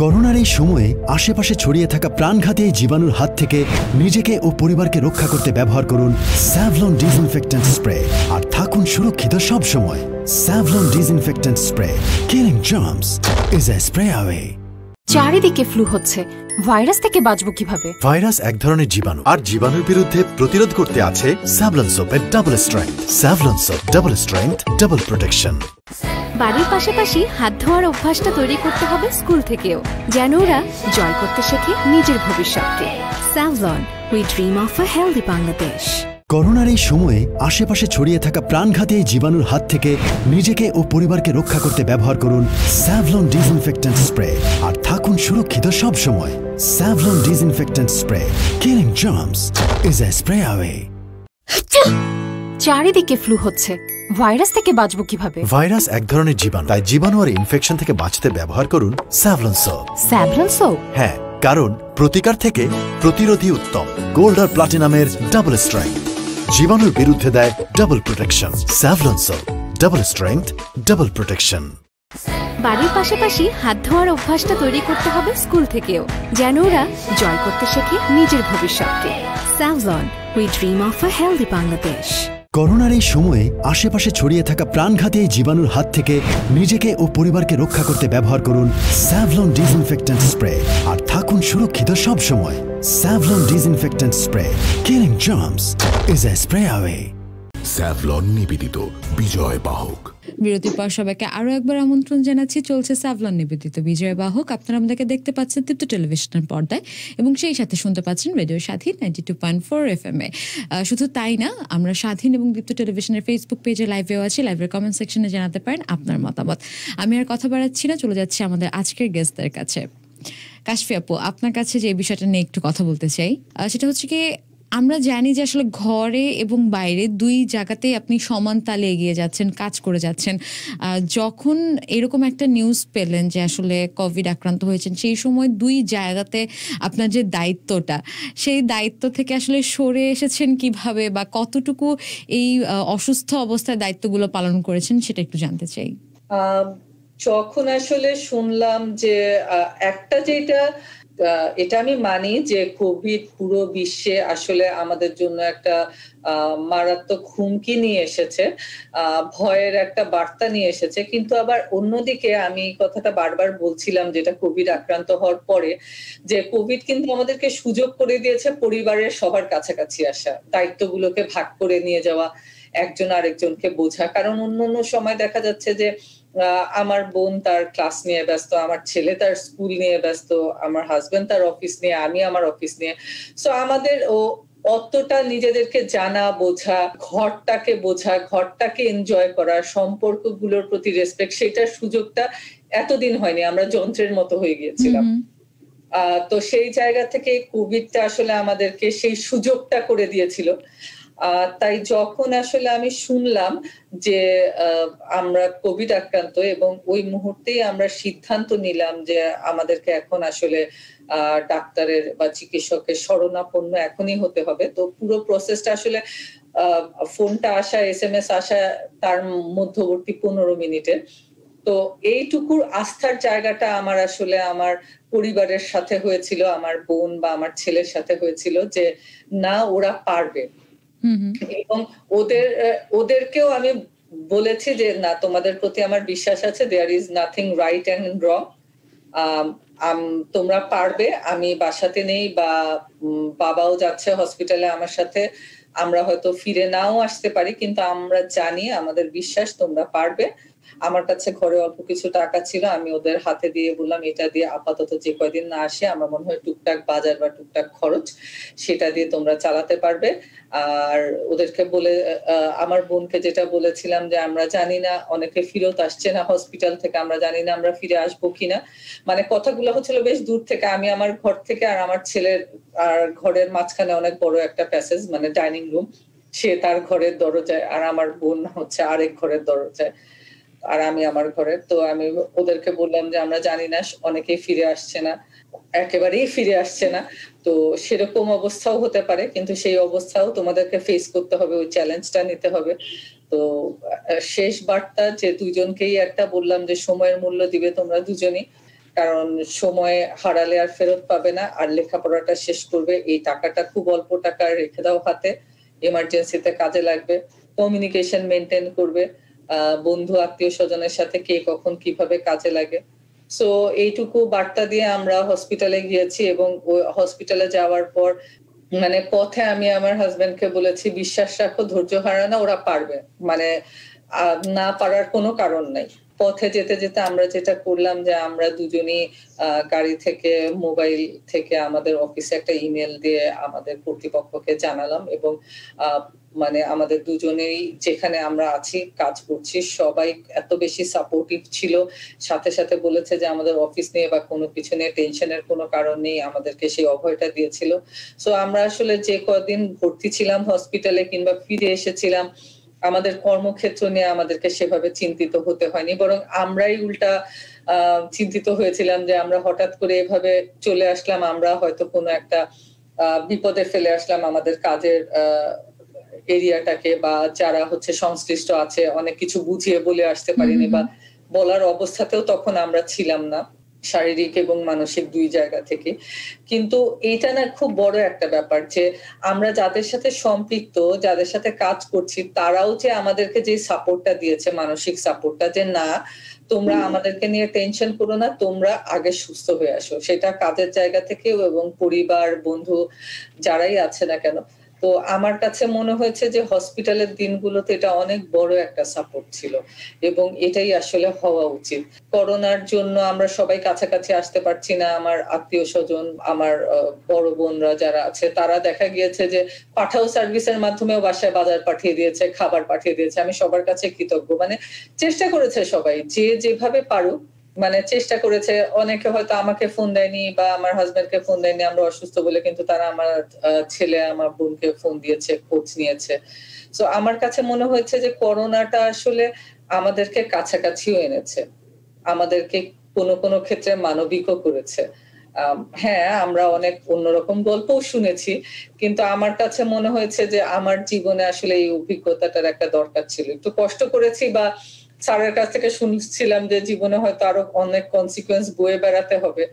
করোনার এই সময়ে আশেপাশে ছড়িয়ে থাকা প্রাণঘাতী এই জীবাণুর হাত থেকে নিজেকে ও পরিবারকে রক্ষা করতে ব্যবহার করুন স্যাভলন ডিসইনফেক্ট্যান্ট স্প্রে। আর থাকুন সুরক্ষিত সব সময়। Savlon disinfectant spray, killing germs is a spray away. চারিদিকে ফ্লু হচ্ছে, ভাইরাস থেকে বাঁচবো কিভাবে? ভাইরাস এক ধরনের জীবাণু, আর জীবাণুর বিরুদ্ধে প্রতিরোধ করতে আছে স্যাভলন সোপের double strength. Savlon soap, double strength, double protection. বাড়ির পাশাপাশি হাত ধোয়ার অভ্যাসটা তৈরি করতে হবে স্কুল থেকেও, যেন ওরা জয় করতে শেখে নিজের ভবিষ্যৎকে। Savlon, we dream of a healthy Bangladesh. করোনার এই সময়ে আশেপাশে ছড়িয়ে থাকা প্রাণঘাতী এই জীবাণুর হাত থেকে নিজেকে ও পরিবারকে রক্ষা করতে ব্যবহার করুন স্যাভলন ডিসইনফেক্ট্যান্ট স্প্রে, আর থাকুন সুরক্ষিত সব সময়। Savlon disinfectant spray, killing germs is a spray away. চারিদিকে ফ্লু হচ্ছে, ভাইরাস থেকে বাঁচবো কিভাবে? ভাইরাস এক ধরনের জীবাণু, তাই জীবাণু আর ইনফেকশন থেকে বাঁচতে ব্যবহার করুন স্যাভলন সোপ। Savlon soap? হ্যাঁ, কারণ প্রতিকার থেকে প্রতিরোধী উত্তম। গোল্ড আর প্লাটিনামের ডাবল স্ট্রেংথ জীবাণুর বিরুদ্ধে দেয় double protection. Savlon soap, double strength, double protection. বাড়ির পাশাপাশি হাত ধোয়ার অভ্যাসটা তৈরি করতে হবে স্কুল থেকেও, যেন ওরা জয় করতে শেখে নিজের ভবিষ্যৎকে। Savlon, we dream of a healthy Bangladesh. করোনার এই সময়ে আশেপাশে ছড়িয়ে থাকা প্রাণঘাতী এই জীবাণুর হাত থেকে নিজেকে ও পরিবারকে রক্ষা করতে ব্যবহার করুন স্যাভলন ডিসইনফেক্ট্যান্ট স্প্রে, আর থাকুন সুরক্ষিত সব সময়। Savlon disinfectant spray, killing germs is a spray away. Savlon নিবেদিত বিজয় বাহক। বিরতির পর সবাইকে আরো একবার আমন্ত্রণ জানাচ্ছি। চলছে স্যাভলন নিবেদিত বিজয় বাহক। আপনারা আমাদেরকে দেখতে পাচ্ছেন দীপ্ত টেলিভিশনের পর্দায় এবং সেই সাথে শুনতে পাচ্ছেন রেডিও স্বাধীন 92.4 FM এ। শুধু তাই না, আমরা স্বাধীন এবং দীপ্ত টেলিভিশনের ফেসবুক পেজে লাইভেও আছি। লাইভের কমেন্ট সেকশনে জানাতে পারেন আপনার মতামত। আমি আর কথা বাড়াচ্ছি না, চলে যাচ্ছি আমাদের আজকের গেস্টদের কাছে। কাশফি আপু, আপনার কাছে যে বিষয়টা নিয়ে একটু কথা বলতে চাই, সেটা হচ্ছে কি, আমরা জানি যে আসলে ঘরে এবং বাইরে দুই জায়গাতেই আপনি সমান তালে এগিয়ে যাচ্ছেন, কাজ করে যাচ্ছেন। যখন এরকম একটা নিউজ পেলেন যে আসলে কোভিড আক্রান্ত হয়েছেন, সেই সময় দুই জায়গাতে আপনার যে দায়িত্বটা, সেই দায়িত্ব থেকে আসলে সরে এসেছেন কিভাবে, বা কতটুকু এই অসুস্থ অবস্থায় দায়িত্বগুলো পালন করেছেন, সেটা একটু জানতে চাই। যখন আসলে শুনলাম যে একটা যেটা এটা আমি মানি যে কোভিড পুরো বিশ্বে আসলে আমাদের জন্য একটা মারাত্মক হুমকি নিয়ে এসেছে, ভয়ের একটা বার্তা নিয়ে এসেছে। কিন্তু আবার অন্যদিকে আমি এই কথাটা বারবার বলছিলাম, যেটা কোভিড আক্রান্ত হওয়ার পরে, যে কোভিড কিন্তু আমাদেরকে সুযোগ করে দিয়েছে পরিবারের সবার কাছাকাছি আসা, দায়িত্বগুলোকে ভাগ করে নিয়ে যাওয়া, একজন আরেকজনকে বোঝা। কারণ অন্য সময় দেখা যাচ্ছে যে আমার বোন তার ক্লাস নিয়ে ব্যস্ত, আমার ছেলে তার স্কুল নিয়ে ব্যস্ত, আমার হাজবেন্ড তার অফিস নিয়ে, আমি আমার অফিস নিয়ে। সো আমাদের অতটা নিজেদেরকে জানা বোঝা, ঘরটাকে বোঝা, ঘরটাকে এনজয় করা, সম্পর্কগুলোর প্রতি রেসপেক্ট, সেটার সুযোগটা এতদিন হয়নি। আমরা যন্ত্রের মতো হয়ে গিয়েছিলাম। তো সেই জায়গা থেকে কোভিডটা আসলে আমাদেরকে সেই সুযোগটা করে দিয়েছিল। তাই যখন আসলে আমি শুনলাম যে আমরা কোভিড আক্রান্ত, এবং ওই মুহূর্তেই আমরা সিদ্ধান্ত নিলাম যে আমাদেরকে এখন আসলে ডাক্তারের বা চিকিৎসকের শরণাপন্ন এখনই হতে হবে। তো পুরো প্রসেসটা আসলে ফোনটা আসা, SMS আসা, তার মধ্যবর্তী 15 মিনিটে। তো এইটুকুর আস্থার জায়গাটা আমার আসলে আমার পরিবারের সাথে হয়েছিল, আমার বোন বা আমার ছেলের সাথে হয়েছিল, যে না, ওরা পারবে। এবং ওদেরকেও আমি বলেছি যে না, তোমাদের প্রতি আমার বিশ্বাস আছে, there is nothing right and wrong, তোমরা পারবে। আমি বাসাতে নেই, বা বাবাও যাচ্ছে হসপিটালে আমার সাথে, আমরা হয়তো ফিরে নাও আসতে পারি, কিন্তু আমরা জানি, আমাদের বিশ্বাস তোমরা পারবে। আমার কাছে ঘরে অল্প কিছু টাকা ছিল, আমি ওদের হাতে দিয়ে বললাম, এটা দিয়ে আপাতত যে কয়দিন না আসে, আমার মনে হয় টুকটাক বাজার বা টুকটাক খরচ, সেটা দিয়ে তোমরা চালাতে পারবে। আর ওদেরকে বলে, আমার বোনকে যেটা বলেছিলাম যে আমরা জানি না, অনেকে ফিরত আসছে না হসপিটাল থেকে, আমরা জানি না আমরা ফিরে আসবো কিনা। মানে কথাগুলো হচ্ছিল বেশ দূর থেকে, আমি আমার ঘর থেকে, আর আমার ছেলের আর ঘরের মাঝখানে অনেক বড় একটা প্যাসেজ, মানে ডাইনিং রুম, সে তার ঘরের দরজায়, আর আমার বোন হচ্ছে আরেক ঘরের দরজায়, আর আমি আমার ঘরে। তো আমি ওদেরকে বললাম যে আমরা জানি না, অনেকেই ফিরে আসছে না, একেবারেই ফিরে আসছে না। তো সেরকম অবস্থাও হতে পারে, কিন্তু সেই অবস্থাও তোমাদেরকে ফেস করতে হবে, ওই চ্যালেঞ্জটা নিতে হবে। তো শেষ বার্তা যে দুজনকেই একটা বললাম যে সময়ের মূল্য দিবে তোমরা দুজনই, কারণ সময় হারালে আর ফেরত পাবে না। আর লেখাপড়াটা শেষ করবে, এই টাকাটা খুব অল্প টাকা, রেখে দাও হাতে, এমার্জেন্সিতে কাজে লাগবে। কমিউনিকেশন মেনটেন করবে, বন্ধু আত্মীয় স্বজনের সাথে কে কখন কিভাবে কাজে লাগে। সো এইটুকু বার্তা দিয়ে আমরা হসপিটালে গিয়েছি, এবং হসপিটালে যাওয়ার পর মানে পথে আমি আমার হাজবেন্ডকে বলেছি, বিশ্বাস রাখো, ধৈর্য হারানো, ওরা পারবে, মানে না পারার কোনো কারণ নাই। পথে যেতে যেতে আমরা যেটা করলাম যে আমরা দুজনই গাড়ি থেকে, মোবাইল থেকে আমাদের অফিসে একটা ইমেল দিয়ে আমাদের কর্তৃপক্ষকে জানালাম, এবং মানে আমাদের দুজনেই যেখানে আমরা আছি কাজ করছি সবাই এত বেশি সাপোর্টিভ ছিল, সাথে সাথে বলেছে যে আমাদের অফিস নিয়ে বা কোনো কিছু নিয়ে টেনশনের কোনো কারণ নেই, আমাদেরকে সেই অভয়টা দিয়েছিল। সো আমরা আসলে যে কদিন ভর্তি ছিলাম হসপিটালে কিংবা ফিরে এসেছিলাম, আমাদের কর্মক্ষেত্র নিয়ে আমাদেরকে সেভাবে চিন্তিত হতে হয়নি, বরং আমরাই উল্টা চিন্তিত হয়েছিলাম যে আমরা হঠাৎ করে এভাবে চলে আসলাম, আমরা হয়তো কোনো একটা বিপদে ফেলে আসলাম আমাদের কাজের এরিয়াটাকে, বা যারা হচ্ছে সংশ্লিষ্ট আছে অনেক কিছু বুঝিয়ে বলে আসতে পারিনি, বা বলার অবস্থাতেও তখন আমরা ছিলাম না, শারীরিক এবং মানসিক দুই জায়গা থেকে। কিন্তু এইটা না খুব বড় একটা ব্যাপার যে আমরা যাদের সাথে সম্পৃক্ত, যাদের সাথে কাজ করছি, তারাও যে আমাদেরকে যে সাপোর্টটা দিয়েছে, মানসিক সাপোর্টটা, যে না তোমরা আমাদেরকে নিয়ে টেনশন করো না, তোমরা আগে সুস্থ হয়ে আসো, সেটা কাজের জায়গা থেকেও এবং পরিবার, বন্ধু যারাই আছে না কেন। তো আমার কাছে মনে হয়েছে যে হসপিটালের দিনগুলোতে এটা অনেক বড় একটা সাপোর্ট ছিল, এবং এটাই আসলে হওয়া উচিত। করোনার জন্য আমরা সবাই কাছাকাছি আসতে পারছি না, আমার আত্মীয় স্বজন, আমার বড় বোনরা যারা আছে, তারা দেখা গিয়েছে যে পাঠাও সার্ভিসের মাধ্যমেও বাসায় বাজার পাঠিয়ে দিয়েছে, খাবার পাঠিয়ে দিয়েছে। আমি সবার কাছে কৃতজ্ঞ, মানে চেষ্টা করেছে সবাই যে যেভাবে পারুক, মানে চেষ্টা করেছে। অনেকে হয়তো আমাকে ফোন দেয়নি বা আমার হাজবেন্ডকে ফোন দেয়নি আমরা অসুস্থ বলে, কিন্তু তারা আমার ছেলে, আমার বোনকে ফোন দিয়েছে, খোঁজ নিয়েছে। তো আমার কাছে মনে হয়েছে যে করোনাটা আসলে আমাদেরকে কাছাকাছিও এনেছে, আমাদেরকে কোনো কোনো ক্ষেত্রে মানবিকও করেছে। হ্যাঁ, আমরা অনেক অন্যরকম গল্পও শুনেছি, কিন্তু আমার কাছে মনে হয়েছে যে আমার জীবনে আসলে এই অভিজ্ঞতাটার একটা দরকার ছিল। একটু কষ্ট করেছি, বা স্যারের কাছ থেকে শুনছিলাম যে জীবনে হয়তো আরো অনেক কনসিকুয়েন্স বয়ে বেড়াতে হবে,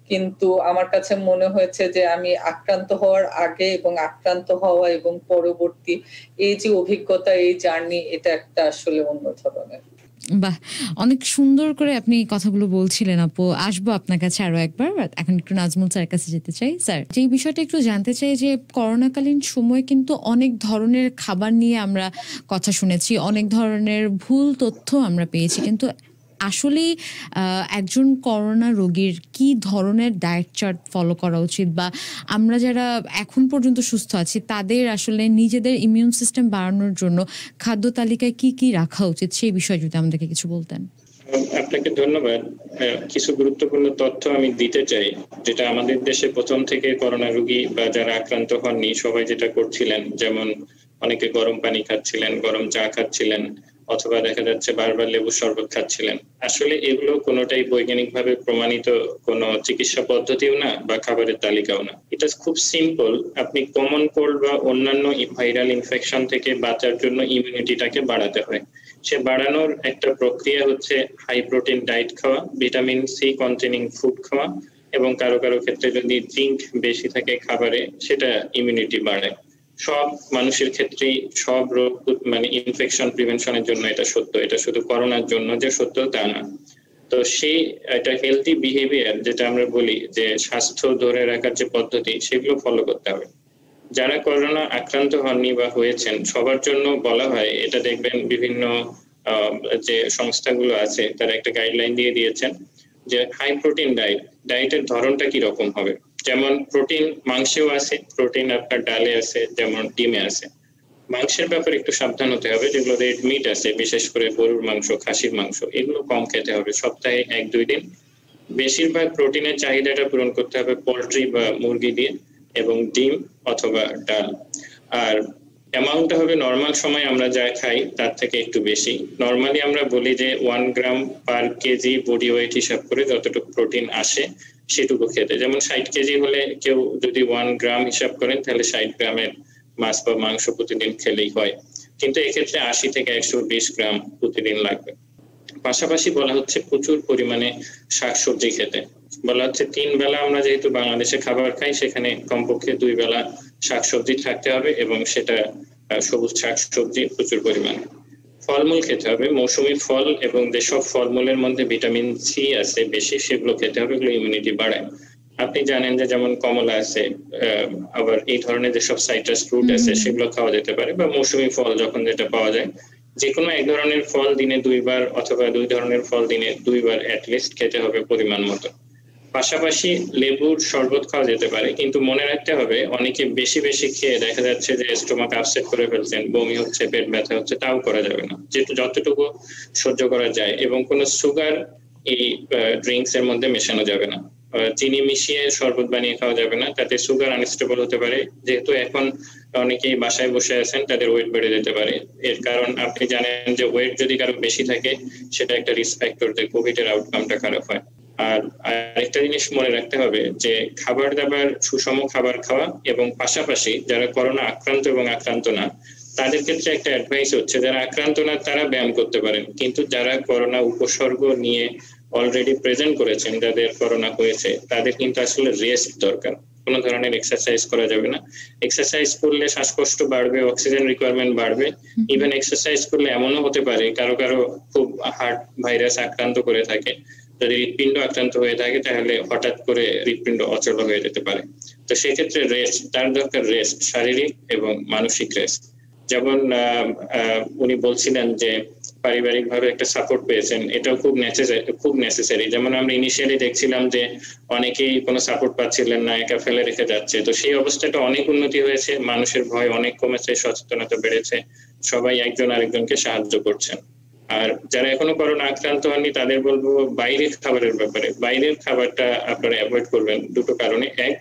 কিন্তু আমার কাছে মনে হয়েছে যে আমি আক্রান্ত হওয়ার আগে এবং আক্রান্ত হওয়া এবং পরবর্তী এই যে অভিজ্ঞতা, এই জার্নি, এটা একটা আসলে অন্য ধরনের। বাহ, অনেক সুন্দর করে আপনি কথাগুলো বলছিলেন আপু। আসবো আপনার কাছে আরো একবার, এখন একটু নাজমুল স্যারের কাছে যেতে চাই। স্যার, যে বিষয়টা একটু জানতে চাই যে করোনাকালীন সময় কিন্তু অনেক ধরনের খাবার নিয়ে আমরা কথা শুনেছি, অনেক ধরনের ভুল তথ্য আমরা পেয়েছি, কিন্তু আসলেই একজন করোনা রোগীর কি ধরনের ডায়েট চার্ট ফলো করা উচিত, বা আমরা যারা এখন পর্যন্ত সুস্থ আছি তাদের আসলে নিজেদের ইমিউন সিস্টেম বাড়ানোর জন্য খাদ্য তালিকায় কি কি রাখা উচিত, সেই বিষয়ে যদি আমাদেরকে কিছু বলতেন। আপনাকে ধন্যবাদ। কিছু গুরুত্বপূর্ণ তথ্য আমি দিতে চাই, যেটা আমাদের দেশে প্রথম থেকে করোনা রোগী বা যারা আক্রান্ত হননি সবাই যেটা করছিলেন, যেমন অনেকে গরম পানি খাচ্ছিলেন, গরম চা খাচ্ছিলেন, অথবা দেখা যাচ্ছে বারবার লেবু শরবত খাচ্ছিলেন। আসলে এগুলো কোনোটাই বৈজ্ঞানিকভাবে প্রমাণিত কোনো চিকিৎসা পদ্ধতিও না বা খাবারের তালিকাও না। এটা খুব সিম্পল। আপনি কমন কোল্ড বা অন্যান্য ভাইরাল ইনফেকশন থেকে বাঁচার জন্য ইমিউনিটিটাকে বাড়াতে হয়। সে বাড়ানোর একটা প্রক্রিয়া হচ্ছে হাই প্রোটিন ডায়েট খাওয়া, ভিটামিন সি কন্টেনিং ফুড খাওয়া, এবং কারো কারো ক্ষেত্রে যদি জিঙ্ক বেশি থাকে খাবারে, সেটা ইমিউনিটি বাড়ায়। সব মানুষের ক্ষেত্রেই সব রোগ মানে ইনফেকশন প্রিভেনশনের জন্য এটা সত্য, এটা শুধু করোনার জন্য যে সত্য তা না। তো সেই এটা হেলথি বিহেভিয়ার যেটা আমরা বলি যে স্বাস্থ্য ধরে রাখার যে পদ্ধতি, সেগুলো ফলো করতে হবে। যারা করোনা আক্রান্ত হননি বা হয়েছেন সবার জন্য বলা হয়, এটা দেখবেন বিভিন্ন যে সংস্থাগুলো আছে তারা একটা গাইডলাইন দিয়ে দিয়েছেন যে হাই প্রোটিন ডায়েটের ধরনটা কি রকম হবে। যেমন প্রোটিন মাংসেও আছে, প্রোটিন আপনার ডালে আছে, যেমন ডিমে আছে। মাংসের ব্যাপারে একটু সাবধান হতে হবে, যেগুলো রেড মিট আছে, বিশেষ করে গরুর মাংস, খাসির মাংস, এগুলো কম খেতে হবে, সপ্তাহে 1-2 দিন। বেশিরভাগ প্রোটিনের চাহিদাটা পূরণ করতে হবে পোল্ট্রি বা মুরগি দিয়ে, এবং ডিম অথবা ডাল। আর অ্যামাউন্টটা হবে নর্মাল সময় আমরা যা খাই তার থেকে একটু বেশি। নর্মালি আমরা বলি যে 1 গ্রাম পার কেজি বডি ওয়েট হিসাব করে যতটুকু প্রোটিন আসে সেটুকু খেতে। যেমন 60 কেজি হলে কেউ যদি 1 গ্রাম হিসাব করেন তাহলে 60 গ্রামের মাছ বা মাংস প্রতিদিন খেলেই হয়, কিন্তু এক্ষেত্রে 80 থেকে 120 গ্রাম প্রতিদিন লাগবে। পাশাপাশি বলা হচ্ছে প্রচুর পরিমাণে শাকসবজি খেতে। বলা হচ্ছে 3 বেলা আমরা যেহেতু বাংলাদেশে খাবার খাই, সেখানে কমপক্ষে 2 বেলা শাকসবজি থাকতে হবে, এবং সেটা সবুজ শাকসবজি প্রচুর পরিমাণে। ফলমূল খেতে হবে, মৌসুমী ফল, এবং যেসব ফলমূলের মধ্যে ভিটামিন সি আছে বেশি সেগুলো খেতে হবে, এগুলো ইমিউনিটি বাড়ায়। আপনি জানেন যে যেমন কমলা আছে, আবার এই ধরনের যেসব সাইট্রাস ফ্রুট আছে সেগুলো খাওয়া যেতে পারে, বা মৌসুমী ফল যখন যেটা পাওয়া যায়, যে কোনো এক ধরনের ফল দিনে 2 বার অথবা 2 ধরনের ফল দিনে 2 বার অ্যাটলিস্ট খেতে হবে পরিমাণ মতো। পাশাপাশি লেবুর শরবত খাওয়া যেতে পারে, কিন্তু মনে রাখতে হবে অনেকে বেশি বেশি খেয়ে দেখা যাচ্ছে যে স্টোমাক আপসেট করে ফেলছেন, বমি হচ্ছে, পেট ব্যথা হচ্ছে, তাও করা যাবে না, যতটুকু সহ্য করা যায়। এবং কোনো সুগার এই ড্রিঙ্কস এর মধ্যে মেশানো যাবে না, চিনি মিশিয়ে শরবত বানিয়ে খাওয়া যাবে না, তাতে সুগার আনস্টেবল হতে পারে। যেহেতু এখন অনেকেই বাসায় বসে আছেন, তাদের ওয়েট বেড়ে যেতে পারে। এর কারণ আপনি জানেন যে ওয়েট যদি কারো বেশি থাকে সেটা একটা রিস্ক ফ্যাক্টর, যে কোভিড এর আউটকামটা খারাপ হয়। আর আরেকটা জিনিস মনে রাখতে হবে যে খাবার দাবার, সুষম খাবার খাওয়া, এবং পাশাপাশি যারা করোনা আক্রান্ত এবং আক্রান্ত না তাদের ক্ষেত্রে একটা অ্যাডভাইস হচ্ছে, যারা আক্রান্ত না তারা ব্যায়াম করতে পারেন, কিন্তু যারা করোনা উপসর্গ নিয়ে অলরেডি প্রেজেন্ট করেছেন, যাদের করোনা হয়েছে, তাদের কিন্তু আসলে রেস্ট দরকার। কোনো ধরনের এক্সারসাইজ করা যাবে না। এক্সারসাইজ করলে শ্বাসকষ্ট বাড়বে, অক্সিজেন রিকোয়ারমেন্ট বাড়বে। ইভেন এক্সারসাইজ করলে এমনও হতে পারে কারো কারো খুব হার্ট ভাইরাস আক্রান্ত করে থাকে, যদি হৃৎপিণ্ড আক্রান্ত হয়ে থাকে তাহলে হঠাৎ করে হৃৎপিণ্ড অচল হয়ে যেতে পারে। তো সেক্ষেত্রে রেস্ট, তার দরকার রেস্ট, শারীরিক এবং মানসিক রেস্ট। যেমন উনি বলছিলেন যে পারিবারিক ভাবে একটা সাপোর্ট পেয়েছেন, এটাও খুব নেসেসারি। যেমন আমরা ইনিশিয়ালি দেখছিলাম যে অনেকেই কোনো সাপোর্ট পাচ্ছিলেন না, একা ফেলে রেখে যাচ্ছে। তো সেই অবস্থাটা অনেক উন্নতি হয়েছে, মানুষের ভয় অনেক কমেছে, সচেতনতা বেড়েছে, সবাই একজন আরেকজনকে সাহায্য করছেন। আর যারা এখনো করোনা আক্রান্ত হননি তাদের বলবো বাইরের খাবারের ব্যাপারে, বাইরের খাবারটা আপনারা অ্যাভয়েড করবেন দুটো কারণে। এক,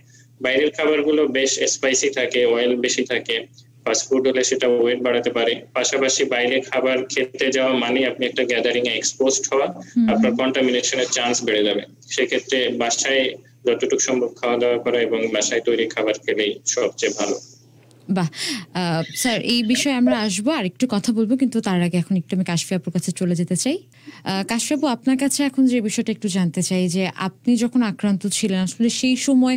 বাইরের খাবারগুলো বেশ স্পাইসি থাকে, অয়েল বেশি থাকে, ফাস্টফুড হলে সেটা ওয়েট বাড়াতে পারে। পাশাপাশি বাইরে খাবার খেতে যাওয়া মানে আপনি একটা গ্যাদারিং এ এক্সপোজড হওয়া, আপনার কন্টামিনেশনের চান্স বেড়ে যাবে। সেক্ষেত্রে বাসায় যতটুকু সম্ভব খাওয়া দাওয়া করা এবং বাসায় তৈরি খাবার খেলেই সবচেয়ে ভালো। বাহ স্যার, এই বিষয়ে আমরা আসবো, আর একটু কথা বলবো, কিন্তু তার আগে এখন একটু আমি কাশফি আপুর কাছে চলে যেতে চাই। কাশফি আপু, আপনার কাছে এখন যে বিষয়টা একটু জানতে চাই যে আপনি যখন আক্রান্ত ছিলেন আসলে সেই সময়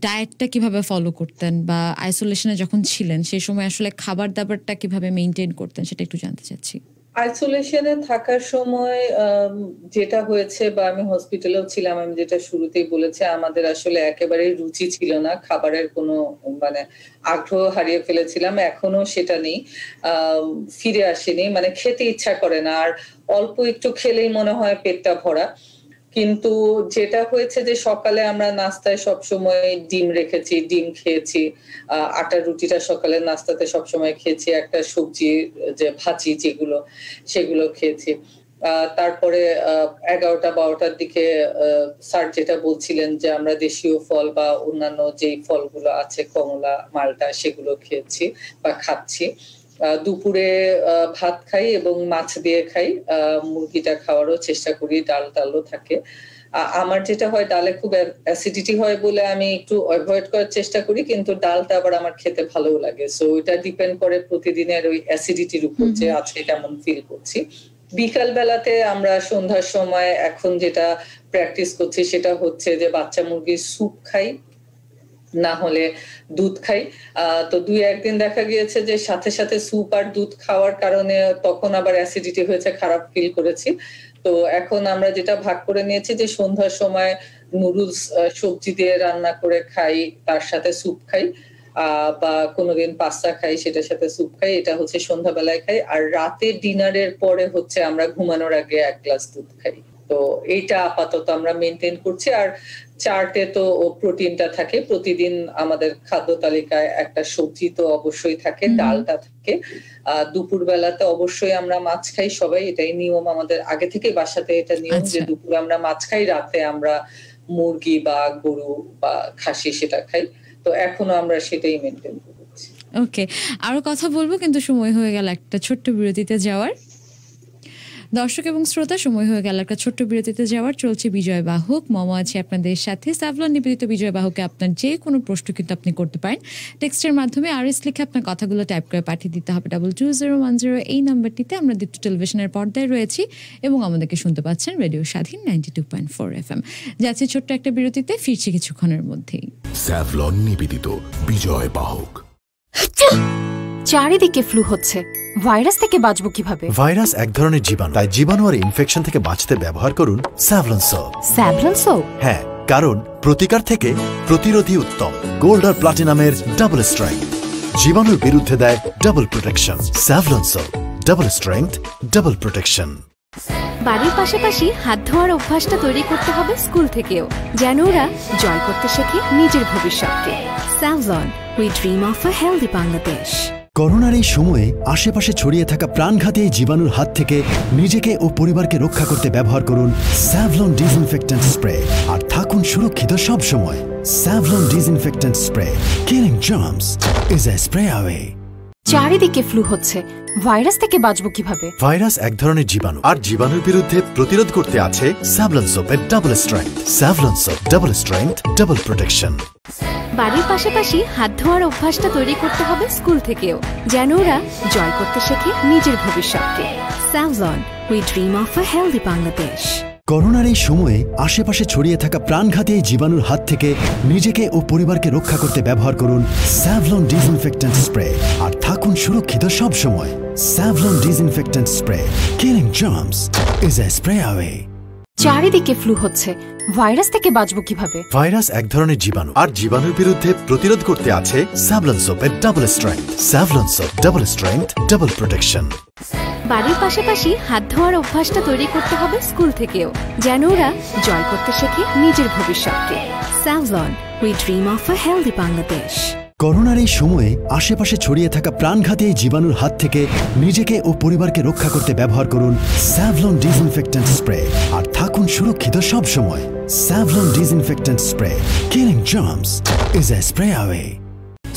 ডায়েটটা কিভাবে ফলো করতেন, বা আইসোলেশনে যখন ছিলেন সেই সময় আসলে খাবার দাবারটা কিভাবে মেনটেন করতেন, সেটা একটু জানতে চাচ্ছি। আইসোলেশনে থাকার সময় যেটা হয়েছে, বা আমি হসপিটালেও ছিলাম, আমি যেটা শুরুতেই বলেছি, আমাদের আসলে একেবারেই রুচি ছিল না, খাবারের কোনো মানে আগ্রহ হারিয়ে ফেলেছিলাম, এখনো সেটা নেই, ফিরে আসেনি, মানে খেতে ইচ্ছা করে না, আর অল্প একটু খেলেই মনে হয় পেটটা ভরা। কিন্তু যেটা হয়েছে যে সকালে আমরা নাস্তায় সবসময় ডিম রেখেছি, ডিম খেয়েছি, আটার রুটিটা সকালে নাস্তাতে সবসময় খেয়েছি, একটা সবজি যে ভাজি যেগুলো সেগুলো খেয়েছি। তারপরে 11টা-12টার দিকে স্যার যেটা বলছিলেন যে আমরা দেশীয় ফল বা অন্যান্য যেই ফলগুলো আছে, কমলা, মালটা, সেগুলো খেয়েছি বা খাচ্ছি। দুপুরে ভাত খাই এবং মাছ দিয়ে খাই, মুরগিটা খাওয়ারও চেষ্টা করি, ডাল টালও থাকে। আমার যেটা হয়, ডালে খুব অ্যাসিডিটি হয় বলে আমি একটু অ্যাভয়েড করার চেষ্টা করি, কিন্তু ডালটা আবার আমার খেতে ভালোও লাগে। সো এটা ডিপেন্ড করে প্রতিদিনের ওই অ্যাসিডিটির উপর, যে আজকে কেমন ফিল করছি। বিকাল বেলাতে আমরা সন্ধ্যার সময় এখন যেটা প্র্যাকটিস করছি সেটা হচ্ছে যে বাচ্চা মুরগির স্যুপ খাই, না হলে দুধ খাই। তো 2-1 দিন দেখা গিয়েছে যে সাথে সাথে স্যুপ আর দুধ খাওয়ার কারণে তখন আবার অ্যাসিডিটি হয়েছে, খারাপ ফিল করেছি। তো এখন আমরা যেটা ভাগ করে নিয়েছি যে সন্ধ্যার সময় নুডলস সবজি দিয়ে রান্না করে খাই, তার সাথে স্যুপ খাই, বা কোনোদিন পাস্তা খাই, সেটার সাথে স্যুপ খাই। এটা হচ্ছে সন্ধ্যাবেলায় খাই। আর রাতে ডিনারের পরে হচ্ছে আমরা ঘুমানোর আগে 1 গ্লাস দুধ খাই। তো এইটা আপাতত আমরা মেনটেন করছি। আর চার্টে তো প্রোটিনটা থাকে, প্রতিদিন আমাদের খাদ্য তালিকায় একটা সবজি তো অবশ্যই থাকে, ডালটা থাকে। দুপুর বেলাতে অবশ্যই আমরা মাছ খাই সবাই, এটাই নিয়ম আমাদের আগে থেকে বাসাতে, এটা নিয়ম যে দুপুরে আমরা মাছ খাই, রাতে আমরা মুরগি বা গরু বা খাসি সেটা খাই। তো এখনো আমরা সেটাই মেনটেন করছি। ওকে, আরো কথা বলবো, কিন্তু সময় হয়ে গেল একটা ছোট্ট বিরতিতে যাওয়ার। দর্শক এবং শ্রোতা, সময় হয়ে গেল একটা ছোট্ট বিরতিতে যাওয়ার। চলছে বিজয় বাহক, মম আছে আপনাদের সাথে। স্যাভলন নিবেদিত বিজয় বাহকে আপনার যে কোনো প্রশ্ন কিন্তু আপনি করতে পারেন টেক্সটের মাধ্যমে। RS লিখে আপনার কথাগুলো টাইপ করে পাঠিয়ে দিতে হবে 22010, এই নাম্বারটিতে। আমরা দীপ্ত টেলিভিশনের পর্দায় রয়েছি এবং আমাদেরকে শুনতে পাচ্ছেন রেডিও স্বাধীন 92.4 FM। যাচ্ছি ছোট্ট একটা বিরতিতে, ফিরছি কিছুক্ষণের মধ্যেই। স্যাভলন নিবেদিত বিজয় বাহক। চারিদিকে ফ্লু হচ্ছে, ভাইরাস থেকে বাঁচবো কিভাবে? ভাইরাস এক ধরনের জীবাণু, তাই জীবাণু আর ইনফেকশন থেকে বাঁচতে ব্যবহার করুন স্যাভলন সোপ। Savlon soap? হ্যাঁ, কারণ প্রতিকার থেকে প্রতিরোধী উত্তম। গোল্ড আর প্লাটিনামের ডাবল স্ট্রেংথ জীবাণুর বিরুদ্ধে দেয় double protection. Savlon soap, double strength, double protection. বাড়ির পাশাপাশি হাত ধোয়ার অভ্যাসটা তৈরি করতে হবে স্কুল থেকেও, যেন ওরা জয় করতে শেখে নিজের ভবিষ্যৎকে। Savlon, we dream of a healthy Bangladesh. করোনার এই সময়ে আশেপাশে ছড়িয়ে থাকা প্রাণঘাতী এই জীবাণুর হাত থেকে নিজেকে ও পরিবারকে রক্ষা করতে ব্যবহার করুন স্যাভলন ডিসইনফেক্ট্যান্ট স্প্রে আর থাকুন সুরক্ষিত সব সময়। Savlon disinfectant spray, killing germs is a spray away. চারিদিকে ফ্লু হচ্ছে, ভাইরাস থেকে বাঁচবো কিভাবে? ভাইরাস এক ধরনের জীবাণু, আর জীবাণুর বিরুদ্ধে প্রতিরোধ করতে আছে স্যাভলন সোপের double strength. Savlon soap, double strength, double protection. বাড়ির পাশাপাশি হাত ধোয়ার অভ্যাসটা তৈরি করতে হবে স্কুল থেকেও, যেন ওরা জয় করতে শেখে নিজের ভবিষ্যৎকে। Savlon, we dream of a healthy Bangladesh. করোনার এই সময়ে আশেপাশে ছড়িয়ে থাকা প্রাণঘাতী এই জীবাণুর হাত থেকে নিজেকে ও পরিবারকে রক্ষা করতে ব্যবহার করুন স্যাভলন ডিসইনফেক্ট্যান্ট স্প্রে আর থাকুন সুরক্ষিত সব সময়। Savlon disinfectant spray, killing germs is a spray away. চারিদিকে ফ্লু হচ্ছে, ভাইরাস থেকে বাঁচবো কিভাবে? ভাইরাস এক ধরনের জীবাণু, আর জীবাণুর বিরুদ্ধে প্রতিরোধ করতে আছে স্যাভলন সোপের double strength. Savlon soap, double strength, double protection. বাড়ির পাশাপাশি হাত ধোয়ার অভ্যাসটা তৈরি করতে হবে স্কুল থেকেও, যেন ওরা জয় করতে শেখে নিজের ভবিষ্যৎকে। Savlon, we dream of a healthy Bangladesh. করোনার এই সময়ে আশেপাশে ছড়িয়ে থাকা প্রাণঘাতী এই জীবাণুর হাত থেকে নিজেকে ও পরিবারকে রক্ষা করতে ব্যবহার করুন স্যাভলন ডিসইনফেক্ট্যান্ট স্প্রে আর থাকুন সুরক্ষিত সব সময়। Savlon disinfectant spray, killing germs is a spray away.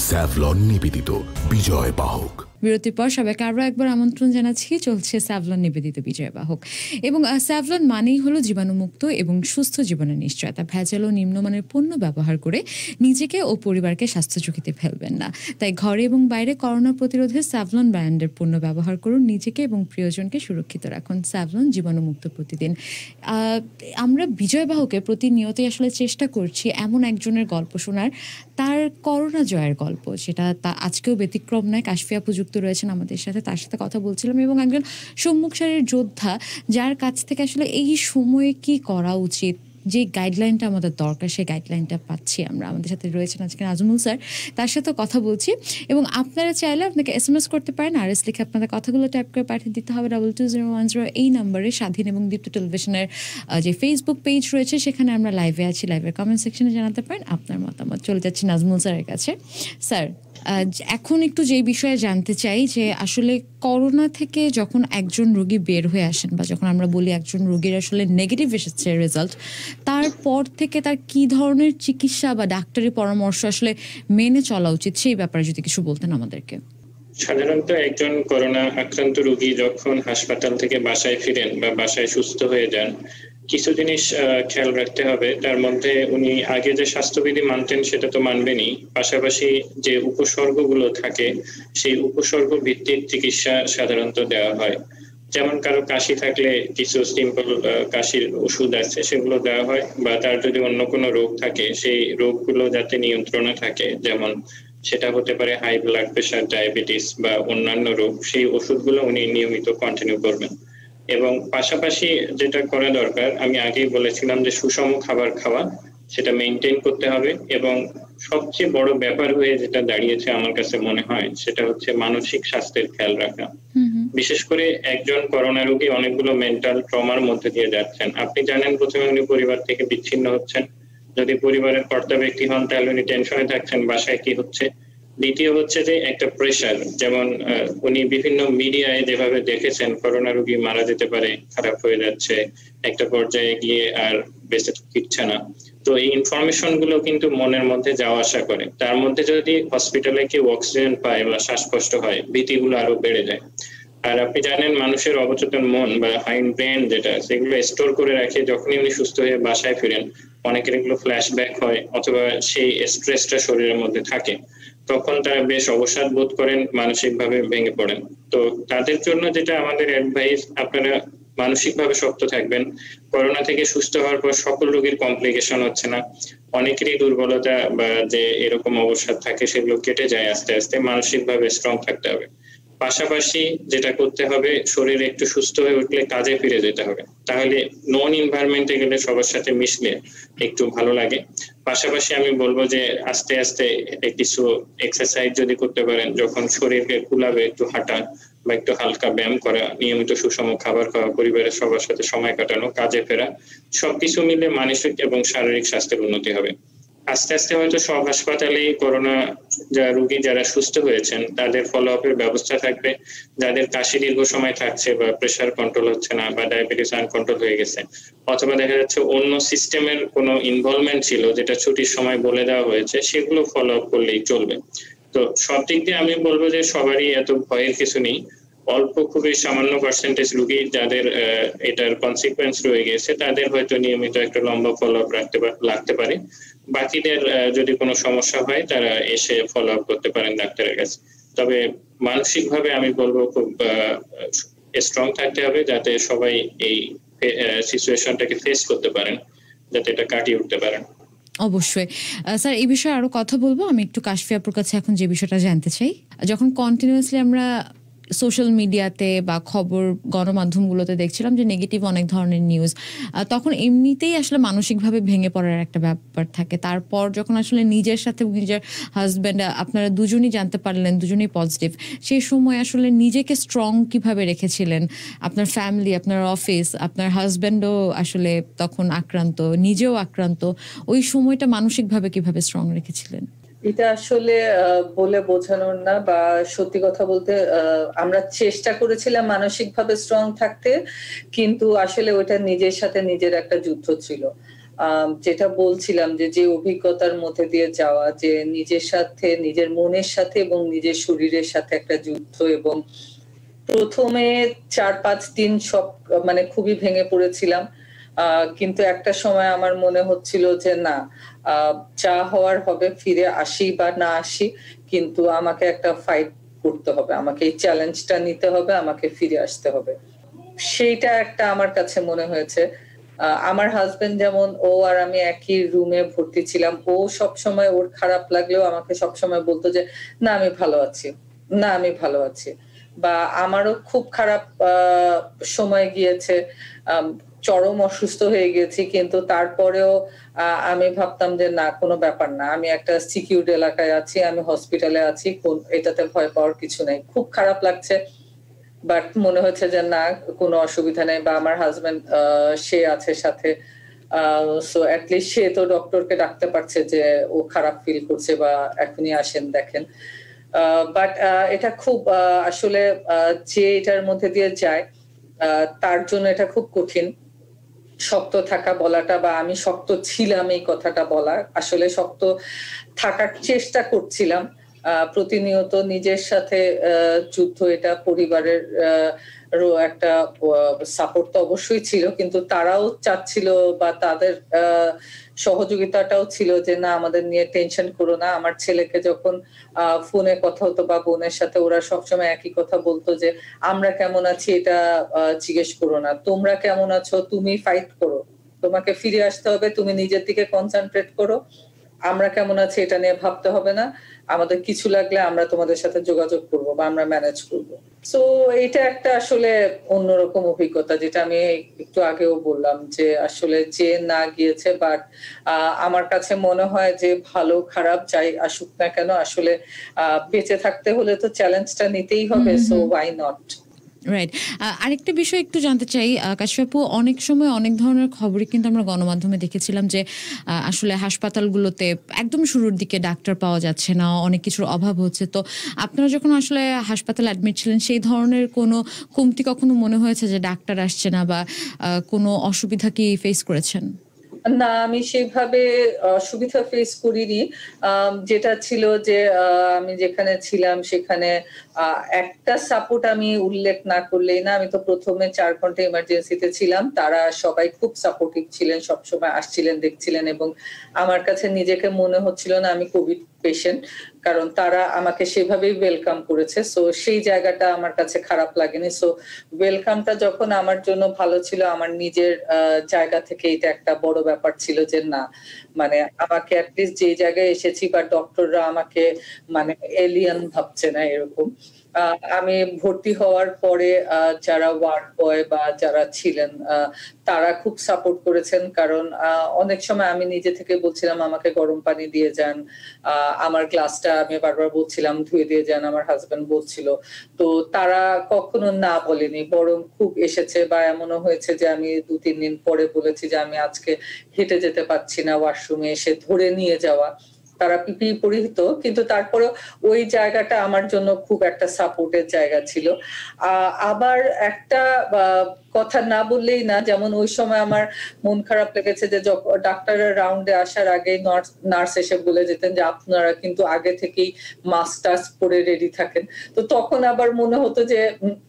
Savlon নিবেদিত বিজয় বাহক। বিরতির পর সবাইকে আরও একবার আমন্ত্রণ জানাচ্ছি। চলছে স্যাভলন নিবেদিত বিজয় বাহক, এবং স্যাভলন মানেই হলো জীবাণুমুক্ত এবং সুস্থ জীবনের নিশ্চয়তা। ভেজাল ও নিম্নমানের পণ্য ব্যবহার করে নিজেকে ও পরিবারকে স্বাস্থ্য ঝুঁকিতে ফেলবেন না। তাই ঘরে এবং বাইরে করোনা প্রতিরোধে স্যাভলন ব্র্যান্ডের পণ্য ব্যবহার করুন, নিজেকে এবং প্রিয়জনকে সুরক্ষিত রাখুন। স্যাভলন, জীবাণুমুক্ত প্রতিদিন। আমরা বিজয় বাহকে প্রতিনিয়তই আসলে চেষ্টা করছি এমন একজনের গল্প শোনার, তার করোনা জয়ের গল্প, সেটা আজকেও ব্যতিক্রম নয়। কাশফিয়া প্রযুক্ত রয়েছেন আমাদের সাথে, তার সাথে কথা বলছিলাম, এবং একজন সম্মুখ সারির যোদ্ধা, যার কাছ থেকে আসলে এই সময়ে কি করা উচিত, যে গাইডলাইনটা আমাদের দরকার, সেই গাইডলাইনটা পাচ্ছি আমরা। আমাদের সাথে রয়েছেন আজকে নাজমুল স্যার, তার সাথে কথা বলছি। এবং আপনারা চাইলে আপনাকে SMS করতে পারেন, RS লিখে আপনাদের কথাগুলো টাইপ করে পাঠিয়ে দিতে হবে 220110 এই নাম্বারে। স্বাধীন এবং দীপ্ত টেলিভিশনের যে ফেসবুক পেজ রয়েছে, সেখানে আমরা লাইভে আছি, লাইভের কমেন্ট সেকশনে জানাতে পারেন আপনার মতামত। চলে যাচ্ছি নাজমুল স্যারের কাছে। স্যার, এখন একটু যে বিষয়ে জানতে চাই যে আসলে করোনা থেকে যখন একজন রোগী বের হয়ে আসেন, বা যখন আমরা বলি একজন রোগীর আসলে নেগেটিভ এসেছে রেজাল্ট, তারপর থেকে তার কি ধরনের চিকিৎসা বা ডাক্তারি পরামর্শ আসলে মেনে চলা উচিত, সেই ব্যাপারে যদি কিছু বলতেন আমাদেরকে। সাধারণত একজন করোনা আক্রান্ত রোগী যখন হাসপাতাল থেকে বাসায় ফিরেন বা বাসায় সুস্থ হয়ে যান, কিছু জিনিস খেয়াল রাখতে হবে। তার মধ্যে উনি আগে যে স্বাস্থ্যবিধি মানতেন সেটা তো মানবেনই, পাশাপাশি যে উপসর্গগুলো থাকে সেই উপসর্গ ভিত্তিক চিকিৎসা সাধারণত দেওয়া হয়। যেমন কারো কাশি থাকলে কিছু সিম্পল কাশির ওষুধ আছে, সেগুলো দেওয়া হয়, বা তার যদি অন্য কোনো রোগ থাকে সেই রোগগুলো যাতে নিয়ন্ত্রণে থাকে, যেমন সেটা হতে পারে হাই ব্লাড প্রেশার, ডায়াবেটিস বা অন্যান্য রোগ, সেই ওষুধগুলো উনি নিয়মিত কন্টিনিউ করবেন। এবং পাশাপাশি যেটা করা দরকার, আমি আগেই বলেছিলাম যে সুষম খাবার খাওয়া, সেটা মেনটেন করতে হবে। এবং সবচেয়ে বড় ব্যাপার হয়ে যেটা দাঁড়িয়েছে আমার কাছে মনে হয়, সেটা হচ্ছে মানসিক স্বাস্থ্যের খেয়াল রাখা। বিশেষ করে একজন করোনা রোগী অনেকগুলো মেন্টাল ট্রমার মধ্যে দিয়ে যাচ্ছেন। আপনি জানেন, প্রথমে উনি পরিবার থেকে বিচ্ছিন্ন হচ্ছেন, যদি পরিবারের কর্তা ব্যক্তি হন তাহলে উনি টেনশনে থাকছেন বাসায় কি হচ্ছে। দ্বিতীয় হচ্ছে যে একটা প্রেশার, যেমন উনি বিভিন্ন মিডিয়ায় যেভাবে দেখেছেন করোনা রোগী মারা যেতে পারে, খারাপ হয়ে যাচ্ছে, একটা পর্যায়ে গিয়ে আর বেঁচে থাকছে না, তো এই ইনফরমেশন গুলো কিন্তু মনের মধ্যে যাওয়া আসা করে। তার মধ্যে যদি হসপিটালে কেউ অক্সিজেন পায় বা শ্বাসকষ্ট হয়, ভীতিগুলো আরো বেড়ে যায়। আর আপনি জানেন, মানুষের অবচেতন মন বা হাইন্ড ব্রেন যেটা, সেগুলো স্টোর করে রাখে। যখনই উনি সুস্থ হয়ে বাসায় ফিরেন, অনেকের এগুলো ফ্ল্যাশব্যাক হয়, অথবা সেই স্ট্রেসটা শরীরের মধ্যে থাকে, তখন তারা বেশ অবসাদ বোধ করেন, মানসিকভাবে ভেঙে পড়েন। তো তাদের জন্য যেটা আমাদের অ্যাডভাইস, আপনারা মানসিকভাবে শক্ত থাকবেন। করোনা থেকে সুস্থ হওয়ার পর সকল রোগীর কমপ্লিকেশন হচ্ছে না, অনেকেরই দুর্বলতা বা যে এরকম অবসাদ থাকে সেগুলো কেটে যায় আস্তে আস্তে। মানসিকভাবে স্ট্রং থাকতে হবে। পাশাপাশি যেটা করতে হবে, শরীর একটু সুস্থ হয়ে উঠলে কাজে ফিরে যেতে হবে, তাহলে নন এনভায়রনমেন্টে গেলে সবার সাথে মিশলে একটু ভালো লাগে। পাশাপাশি আমি বলবো যে আস্তে আস্তে কিছু এক্সারসাইজ যদি করতে পারেন, যখন শরীরকে কুলাবে একটু হাঁটা বা একটু হালকা ব্যায়াম করা, নিয়মিত সুষম খাবার খাওয়া, পরিবারের সবার সাথে সময় কাটানো, কাজে ফেরা, সবকিছু মিলে মানসিক এবং শারীরিক স্বাস্থ্যের উন্নতি হবে। আস্তে আস্তে হয়তো সব হাসপাতালে করোনা রোগী যারা সুস্থ হয়েছেন তাদের ফলো আপের ব্যবস্থা থাকবে। যাদের কাশি দীর্ঘ সময় থাকছে বা প্রেশার কন্ট্রোল হচ্ছে না বা ডায়াবেটিস আনকন্ট্রোল হয়ে গেছে, অথবা দেখা যাচ্ছে অন্য সিস্টেমের কোনো ইনভলভমেন্ট ছিল যেটা ছুটির সময় বলে দেওয়া হয়েছে, সেগুলো ফলো আপ করলেই চলবে। তো সব দিক দিয়ে আমি বলবো যে সবারই এত ভয়ের কিছু নেই। অল্প খুবই সামান্য পার্সেন্টেজ রোগী যাদের এটার কনসিকুয়েন্স রয়ে গেছে, তাদের হয়তো নিয়মিত একটা লম্বা ফলো আপ লাগতে পারে। বাকিদের যদি কোনো সমস্যা হয় তারা এসে ফলো আপ করতে পারেন ডাক্তারের কাছে। তবে মানসিকভাবে আমি বলবো খুব স্ট্রং থাকতে হবে, যাতে সবাই এই সিচুয়েশনটাকে ফেস করতে পারেন, যাতে এটা কাটিয়ে উঠতে পারেন। অবশ্যই স্যার, এই বিষয়ে আরো কথা বলবো। আমি একটু কাশফি আপুর কাছে এখন যে বিষয়টা জানতে চাই, যখন কন্টিনিউয়াসলি আমরা সোশ্যাল মিডিয়াতে বা খবর গণমাধ্যমগুলোতে দেখছিলাম যে নেগেটিভ অনেক ধরনের নিউজ, তখন এমনিতেই আসলে মানসিকভাবে ভেঙে পড়ার একটা ব্যাপার থাকে। তারপর যখন আসলে নিজের সাথে নিজের হাজব্যান্ড, আপনারা দুজনই জানতে পারলেন দুজনেই পজিটিভ, সেই সময় আসলে নিজেকে স্ট্রং কিভাবে রেখেছিলেন? আপনার ফ্যামিলি, আপনার অফিস, আপনার হাজব্যান্ডও আসলে তখন আক্রান্ত, নিজেও আক্রান্ত, ওই সময়টা মানসিকভাবে কিভাবে স্ট্রং রেখেছিলেন? এটা আসলে বলে বোঝানোর না, বা সত্যি কথা বলতে আমরা চেষ্টা করেছিলাম মানসিকভাবে স্ট্রং থাকতে, কিন্তু আসলে ওটা নিজের সাথে নিজের একটা যুদ্ধ ছিল। যেটা বলছিলাম যে অভিজ্ঞতার মধ্যে দিয়ে যাওয়া, যে নিজের সাথে, নিজের মনের সাথে এবং নিজের শরীরের সাথে একটা যুদ্ধ। এবং প্রথমে 4-5 দিন সব মানে খুবই ভেঙে পড়েছিলাম, কিন্তু একটা সময় আমার মনে হচ্ছিল যে না, যা হওয়ার হবে, ফিরে আসি বা না আসি, কিন্তু আমাকে একটা ফাইট করতে হবে, আমাকে এই চ্যালেঞ্জটা নিতে হবে, আমাকে ফিরে আসতে হবে। সেইটা একটা আমার কাছে মনে হয়েছে। আমার হাজবেন্ড যেমন, ও আর আমি একই রুমে ভর্তি ছিলাম, ও সবসময় ওর খারাপ লাগলেও আমাকে সবসময় বলতো যে না আমি ভালো আছি, না আমি ভালো আছি। বা আমারও খুব খারাপ সময় গিয়েছে, চরম অসুস্থ হয়ে গেছি, কিন্তু তারপরেও আমি ভাবতাম যে না, কোনো ব্যাপার না, আমি একটা সিকিউরড এলাকায় আছি, আমি হসপিটালে আছি, এটাতে ভয় পাওয়ার কিছু নেই। খুব খারাপ লাগছে, বাট মনে হচ্ছে যে না, কোনো অসুবিধা নেই, বা আমার হাজবেন্ড সে আছে সাথে, সো অ্যাটলিস্ট সে তো ডক্টরকে ডাকতে পারছে যে ও খারাপ ফিল করছে বা এখনই আসেন দেখেন। বাট এটা খুব আসলে যে এটার মধ্যে দিয়ে যায় তার জন্য এটা খুব কঠিন, শক্ত থাকা বলাটা, বা আমি শক্ত ছিলাম এই কথাটা বলা। আসলে শক্ত থাকার চেষ্টা করছিলাম প্রতিনিয়ত, নিজের সাথে যুদ্ধ। এটা পরিবারের একটা সাপোর্ট তো অবশ্যই ছিল, কিন্তু তারাও চাচ্ছিল বা তাদের সহযোগিতাটাও ছিল যে না, আমাদের নিয়ে টেনশন করো না। আমার ছেলেকে যখন ফোনে কথা হতো বা বোনের সাথে, ওরা সবসময় একই কথা বলতো যে আমরা কেমন আছি এটা জিজ্ঞেস করো না, তোমরা কেমন আছো, তুমি ফাইট করো, তোমাকে ফিরে আসতে হবে, তুমি নিজের দিকে কনসেন্ট্রেট করো, আমরা কেমন আছি এটা নিয়ে ভাবতে হবে না, আমাদের কিছু লাগলে আমরা তোমাদের সাথে যোগাযোগ করব বা আমরা ম্যানেজ করব। সো এটা একটা আসলে অন্যরকম অভিজ্ঞতা, যেটা আমি একটু আগেও বললাম যে আসলে যে না গিয়েছে, বাট আমার কাছে মনে হয় যে ভালো খারাপ যাই আসুক না কেন, আসলে বেঁচে থাকতে হলে তো চ্যালেঞ্জটা নিতেই হবে, সো ওয়াই নট। রাইট। আরেকটা বিষয় একটু জানতে চাই কাশফি আপু, অনেক সময় অনেক ধরনের খবরই কিন্তু আমরা গণমাধ্যমে দেখেছিলাম যে আসলে হাসপাতালগুলোতে একদম শুরুর দিকে ডাক্তার পাওয়া যাচ্ছে না, অনেক কিছুর অভাব হচ্ছে। তো আপনারা যখন আসলে হাসপাতালে অ্যাডমিট ছিলেন, সেই ধরনের কোনো কমতি কখনো মনে হয়েছে যে ডাক্তার আসছে না, বা কোনো অসুবিধা কি ফেস করেছেন? না, আমি সেভাবে অসুবিধা ফেস করিনি। যেটা ছিল যে আমি যেখানে ছিলাম সেখানে একটা সাপোর্ট আমি উল্লেখ না করলেই না। আমি তো প্রথমে 4 ঘন্টা ইমার্জেন্সিতে ছিলাম, তারা সবাই খুব সাপোর্টিভ ছিলেন, সবসময় আসছিলেন, দেখছিলেন, এবং আমার কাছে নিজেকে মনে হচ্ছিল না আমি কোভিড পেশেন্ট, কারণ তারা আমাকে সেভাবেই ওয়েলকাম করেছে। সো সেই জায়গাটা আমার কাছে খারাপ লাগেনি। সো ওয়েলকামটা যখন আমার জন্য ভালো ছিল, আমার নিজের জায়গা থেকে এটা একটা বড় ব্যাপার ছিল যে না, মানে আমাকে অ্যাটলিস্ট যে জায়গায় এসেছি বা ডক্টররা আমাকে মানে এলিয়ান ভাবছে না এরকম। আমি ভর্তি হওয়ার পরে যারা ওয়ার্ড বয় বা যারা ছিলেন তারা খুব সাপোর্ট করেছেন, কারণ অনেক সময় আমি নিজে থেকে বলছিলাম আমাকে গরম পানি দিয়ে যান, আমার গ্লাসটা আমি বারবার বলছিলাম ধুয়ে দিয়ে যান, আমার হাজবেন্ড বলছিল। তো তারা কখনো না বলেনি, বরং খুব এসেছে। বা এমনও হয়েছে যে আমি 2-3 দিন পরে বলেছি যে আমি আজকে হেঁটে যেতে পারছি না, ওয়াশরুমে এসে ধরে নিয়ে যাওয়া। তারা পিপিই পরিহিত, কিন্তু তারপরে ওই জায়গাটা আমার জন্য খুব একটা সাপোর্টের জায়গা ছিল। আবার একটা কথা না বললেই না, যেমন ওই সময় আমার মন খারাপ লেগেছে যে ডাক্তারের রাউন্ডে আসার আগে নার্স এসে বলে যেতেন যে আপনারা কিন্তু আগে থেকেই মাস্ক টাস্ক পরে রেডি থাকেন। তো তখন আবার মনে হতো যে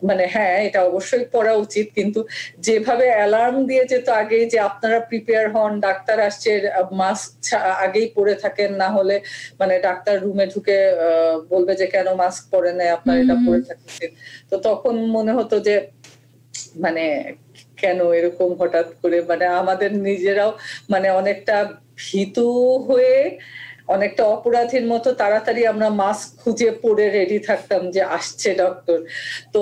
মানে হ্যাঁ, এটা অবশ্যই পরা উচিত, কিন্তু যেভাবে অ্যালার্ম দিয়ে যেত আগে যে আপনারা প্রিপেয়ার হন, ডাক্তার আসছে, মাস্ক আগেই পরে থাকেন, না হলে মানে ডাক্তার রুমে ঢুকে বলবে যে কেন মাস্ক পরে নেই, আপনারা এটা পরে থাকছেন। তো তখন মনে হতো যে মানে কেন এরকম হঠাৎ করে, মানে আমাদের নিজেরাও মানে অনেকটা ভীতু হয়ে, অনেকটা অপরাধীর মতো তাড়াতাড়ি আমরা মাস্ক খুঁজে পরে রেডি থাকতাম যে আসছে ডক্টর। তো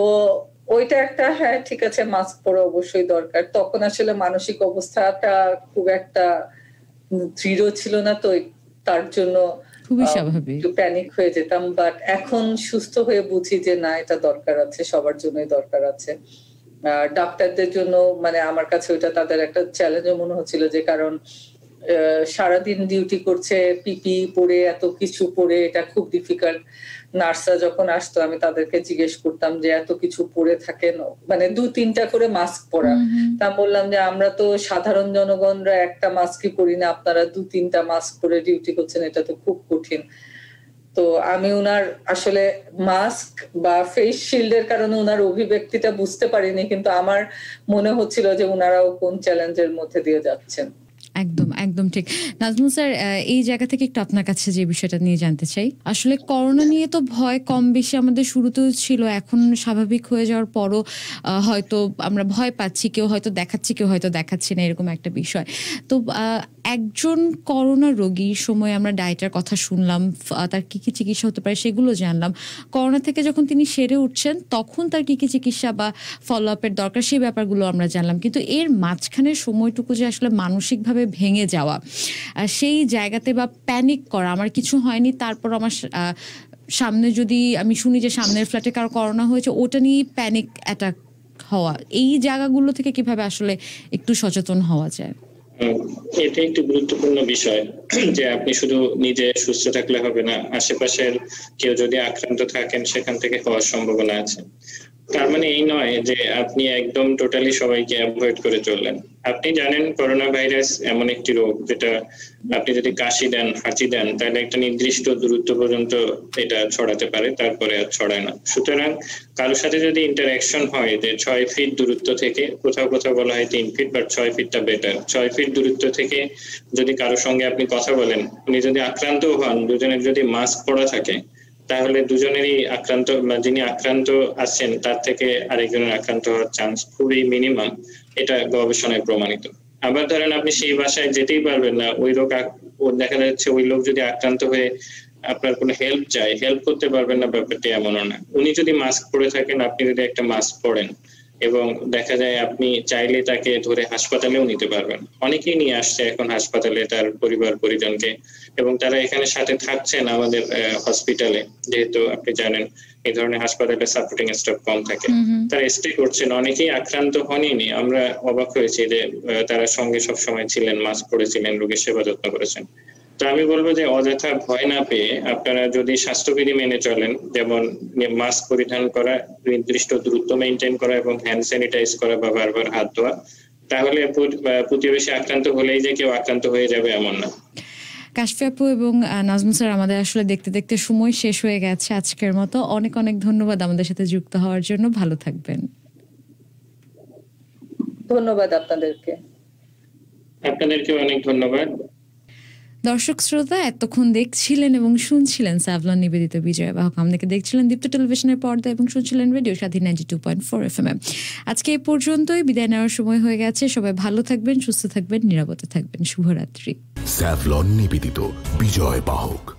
ওইটা একটা, হ্যাঁ ঠিক আছে মাস্ক পরা অবশ্যই দরকার। তখন আসলে মানসিক অবস্থাটা খুব একটা দৃঢ় ছিল না, তো তার জন্য খুবই স্বাভাবিক একটু প্যানিক হয়ে যেতাম। বাট এখন সুস্থ হয়ে বুঝি যে না, এটা দরকার আছে, সবার জন্যই দরকার আছে। ডাক্তারদের জন্য মানে আমার কাছে ওইটা তাদের একটা চ্যালেঞ্জও মনে হচ্ছিল, যে কারণ সারাদিন ডিউটি করছে পিপি পরে, এত কিছু পরে, এটা খুব ডিফিকাল্ট। নার্সরা যখন আসতো আমি তাদেরকে জিজ্ঞেস করতাম যে এত কিছু পরে থাকেন, মানে 2-3টা করে মাস্ক পরা। তা বললাম যে আমরা তো সাধারণ জনগণরা একটা মাস্কই পরি না, আপনারা 2-3টা মাস্ক পরে ডিউটি করছেন, এটা তো খুব কঠিন। তো আমি উনার আসলে মাস্ক বা ফেস শিল্ডের কারণে উনার অভিব্যক্তিটা বুঝতে পারিনি, কিন্তু আমার মনে হচ্ছিল যে উনারাও কোন চ্যালেঞ্জের মধ্যে দিয়ে যাচ্ছেন। একদম একদম ঠিক। নাজমুল স্যার, এই জায়গা থেকে একটু আপনার কাছে যে বিষয়টা নিয়ে জানতে চাই, আসলে করোনা নিয়ে তো ভয় কম বেশি আমাদের শুরুতেও ছিল, এখন স্বাভাবিক হয়ে যাওয়ার পরও হয়তো আমরা ভয় পাচ্ছি, কেউ হয়তো দেখাচ্ছি, কেউ হয়তো দেখাচ্ছি না, এরকম একটা বিষয়। তো একজন করোনা রোগীর সময় আমরা ডায়েটের কথা শুনলাম, তার কি কি চিকিৎসা হতে পারে সেগুলো জানলাম। করোনা থেকে যখন তিনি সেরে উঠছেন তখন তার কি কি চিকিৎসা বা ফলো আপের দরকার সেই ব্যাপারগুলো আমরা জানলাম, কিন্তু এর মাঝখানের সময়টুকু যে আসলে মানসিকভাবে ভেঙে যাওয়া, সেই জায়গাতে বা প্যানিক করা, আমার কিছু হয়নি তারপর আমার সামনে যদি আমি শুনি যে সামনের ফ্ল্যাটে কারো করোনা হয়েছে, ওটা নিয়ে প্যানিক অ্যাটাক হওয়া, এই জায়গাগুলো থেকে কিভাবে আসলে একটু সচেতন হওয়া যায়? এটা একটি গুরুত্বপূর্ণ বিষয় যে আপনি শুধু নিজে সুস্থ থাকলে হবে না, আশেপাশের কেউ যদি আক্রান্ত থাকেন সেখান থেকে হওয়ার সম্ভাবনা আছে। তার মানে এই নয় যে আপনি একদম টোটালি সবাইকে অ্যাভয়েড করে চললেন। আপনি জানেন করোনা ভাইরাস এমন একটি রোগ যেটা আপনি যদি কাশি দেন, হাঁচি দেন, তাহলে একটা নির্দিষ্ট দূরত্ব পর্যন্ত এটা ছড়াতে পারে, তারপরে আর ছড়ায় না। সুতরাং কারোর সাথে যদি ইন্টারাকশন হয় যে 6 ফিট দূরত্ব থেকে, কোথাও কোথাও বলা হয় 3 ফিট, বাট 6 ফিটটা বেটার, 6 ফিট দূরত্ব থেকে যদি কারোর সঙ্গে আপনি কথা বলেন, উনি যদি আক্রান্ত হন, দুজনের যদি মাস্ক পরা থাকে, তাহলে দুজনেরই আক্রান্ত, যিনি আক্রান্ত আছেন তার থেকে আরেকজনের আক্রান্ত হওয়ার চান্স খুবই মিনিমাম, এটা গবেষণায় প্রমাণিত। আবার ধরেন আপনি সেই বাসায় যেতেই পারবেন না, ওই রোগ দেখা যাচ্ছে ওই লোক যদি আক্রান্ত হয়ে আপনার কোনো হেল্প চায়, হেল্প করতে পারবেন না, ব্যাপারটা এমনও না। উনি যদি মাস্ক পরে থাকেন, আপনি যদি একটা মাস্ক পরেন, এবং দেখা যায় আপনি চাইলে তাকে ধরে হাসপাতালেও নিতে পারবেন। অনেকেই নিয়ে আসছে এখন হাসপাতালে তার পরিবার পরিজনকে, এবং তারা এখানে সাথে থাকছেন আমাদের হসপিটালে, যেহেতু আপনি জানেন এই ধরনের হাসপাতালে সাপোর্টিং স্টাফ কম থাকে, তারা স্টে করছেন। অনেকেই আক্রান্ত হননি, আমরা অবাক হয়েছি যে তারা সঙ্গে সব সময় ছিলেন, মাস্ক পরেছিলেন, রোগীর সেবা যত্ন করেছেন। তো আমি বলবো যে অযথা ভয় না পেয়ে আপনারা যদি স্বাস্থ্যবিধি মেনে চলেন, যেমন মাস্ক পরিধান করা, নির্দিষ্ট দূরত্ব মেনটেন করা এবং হ্যান্ড স্যানিটাইজ করা বা বারবার হাত ধোয়া, তাহলে প্রতিবেশী আক্রান্ত হলেই যে কেউ আক্রান্ত হয়ে যাবে এমন না। কাশফি আপু এবং নাজমুল স্যার, আমাদের আসলে দেখতে দেখতে সময় শেষ হয়ে গেছে আজকের মতো। অনেক অনেক ধন্যবাদ আমাদের সাথে যুক্ত হওয়ার জন্য। ভালো থাকবেন। ধন্যবাদ আপনাদেরকে। আপনাদেরকে অনেক ধন্যবাদ। দর্শক শ্রোতা এতক্ষণ দেখছিলেন এবং শুনছিলেন স্যাভলন নিবেদিত বিজয় বাহক আমাদেরকে দেখছিলেন দীপ্ত টেলিভিশনের পর্দা এবং শুনছিলেন রেডিও স্বাধীন 92.4 FM। আজকে এই পর্যন্তই, বিদায় নেওয়ার সময় হয়ে গেছে। সবাই ভালো থাকবেন, সুস্থ থাকবেন, নিরাপদে থাকবেন। শুভরাত্রি। স্যাভলন নিবেদিত বিজয় বাহক।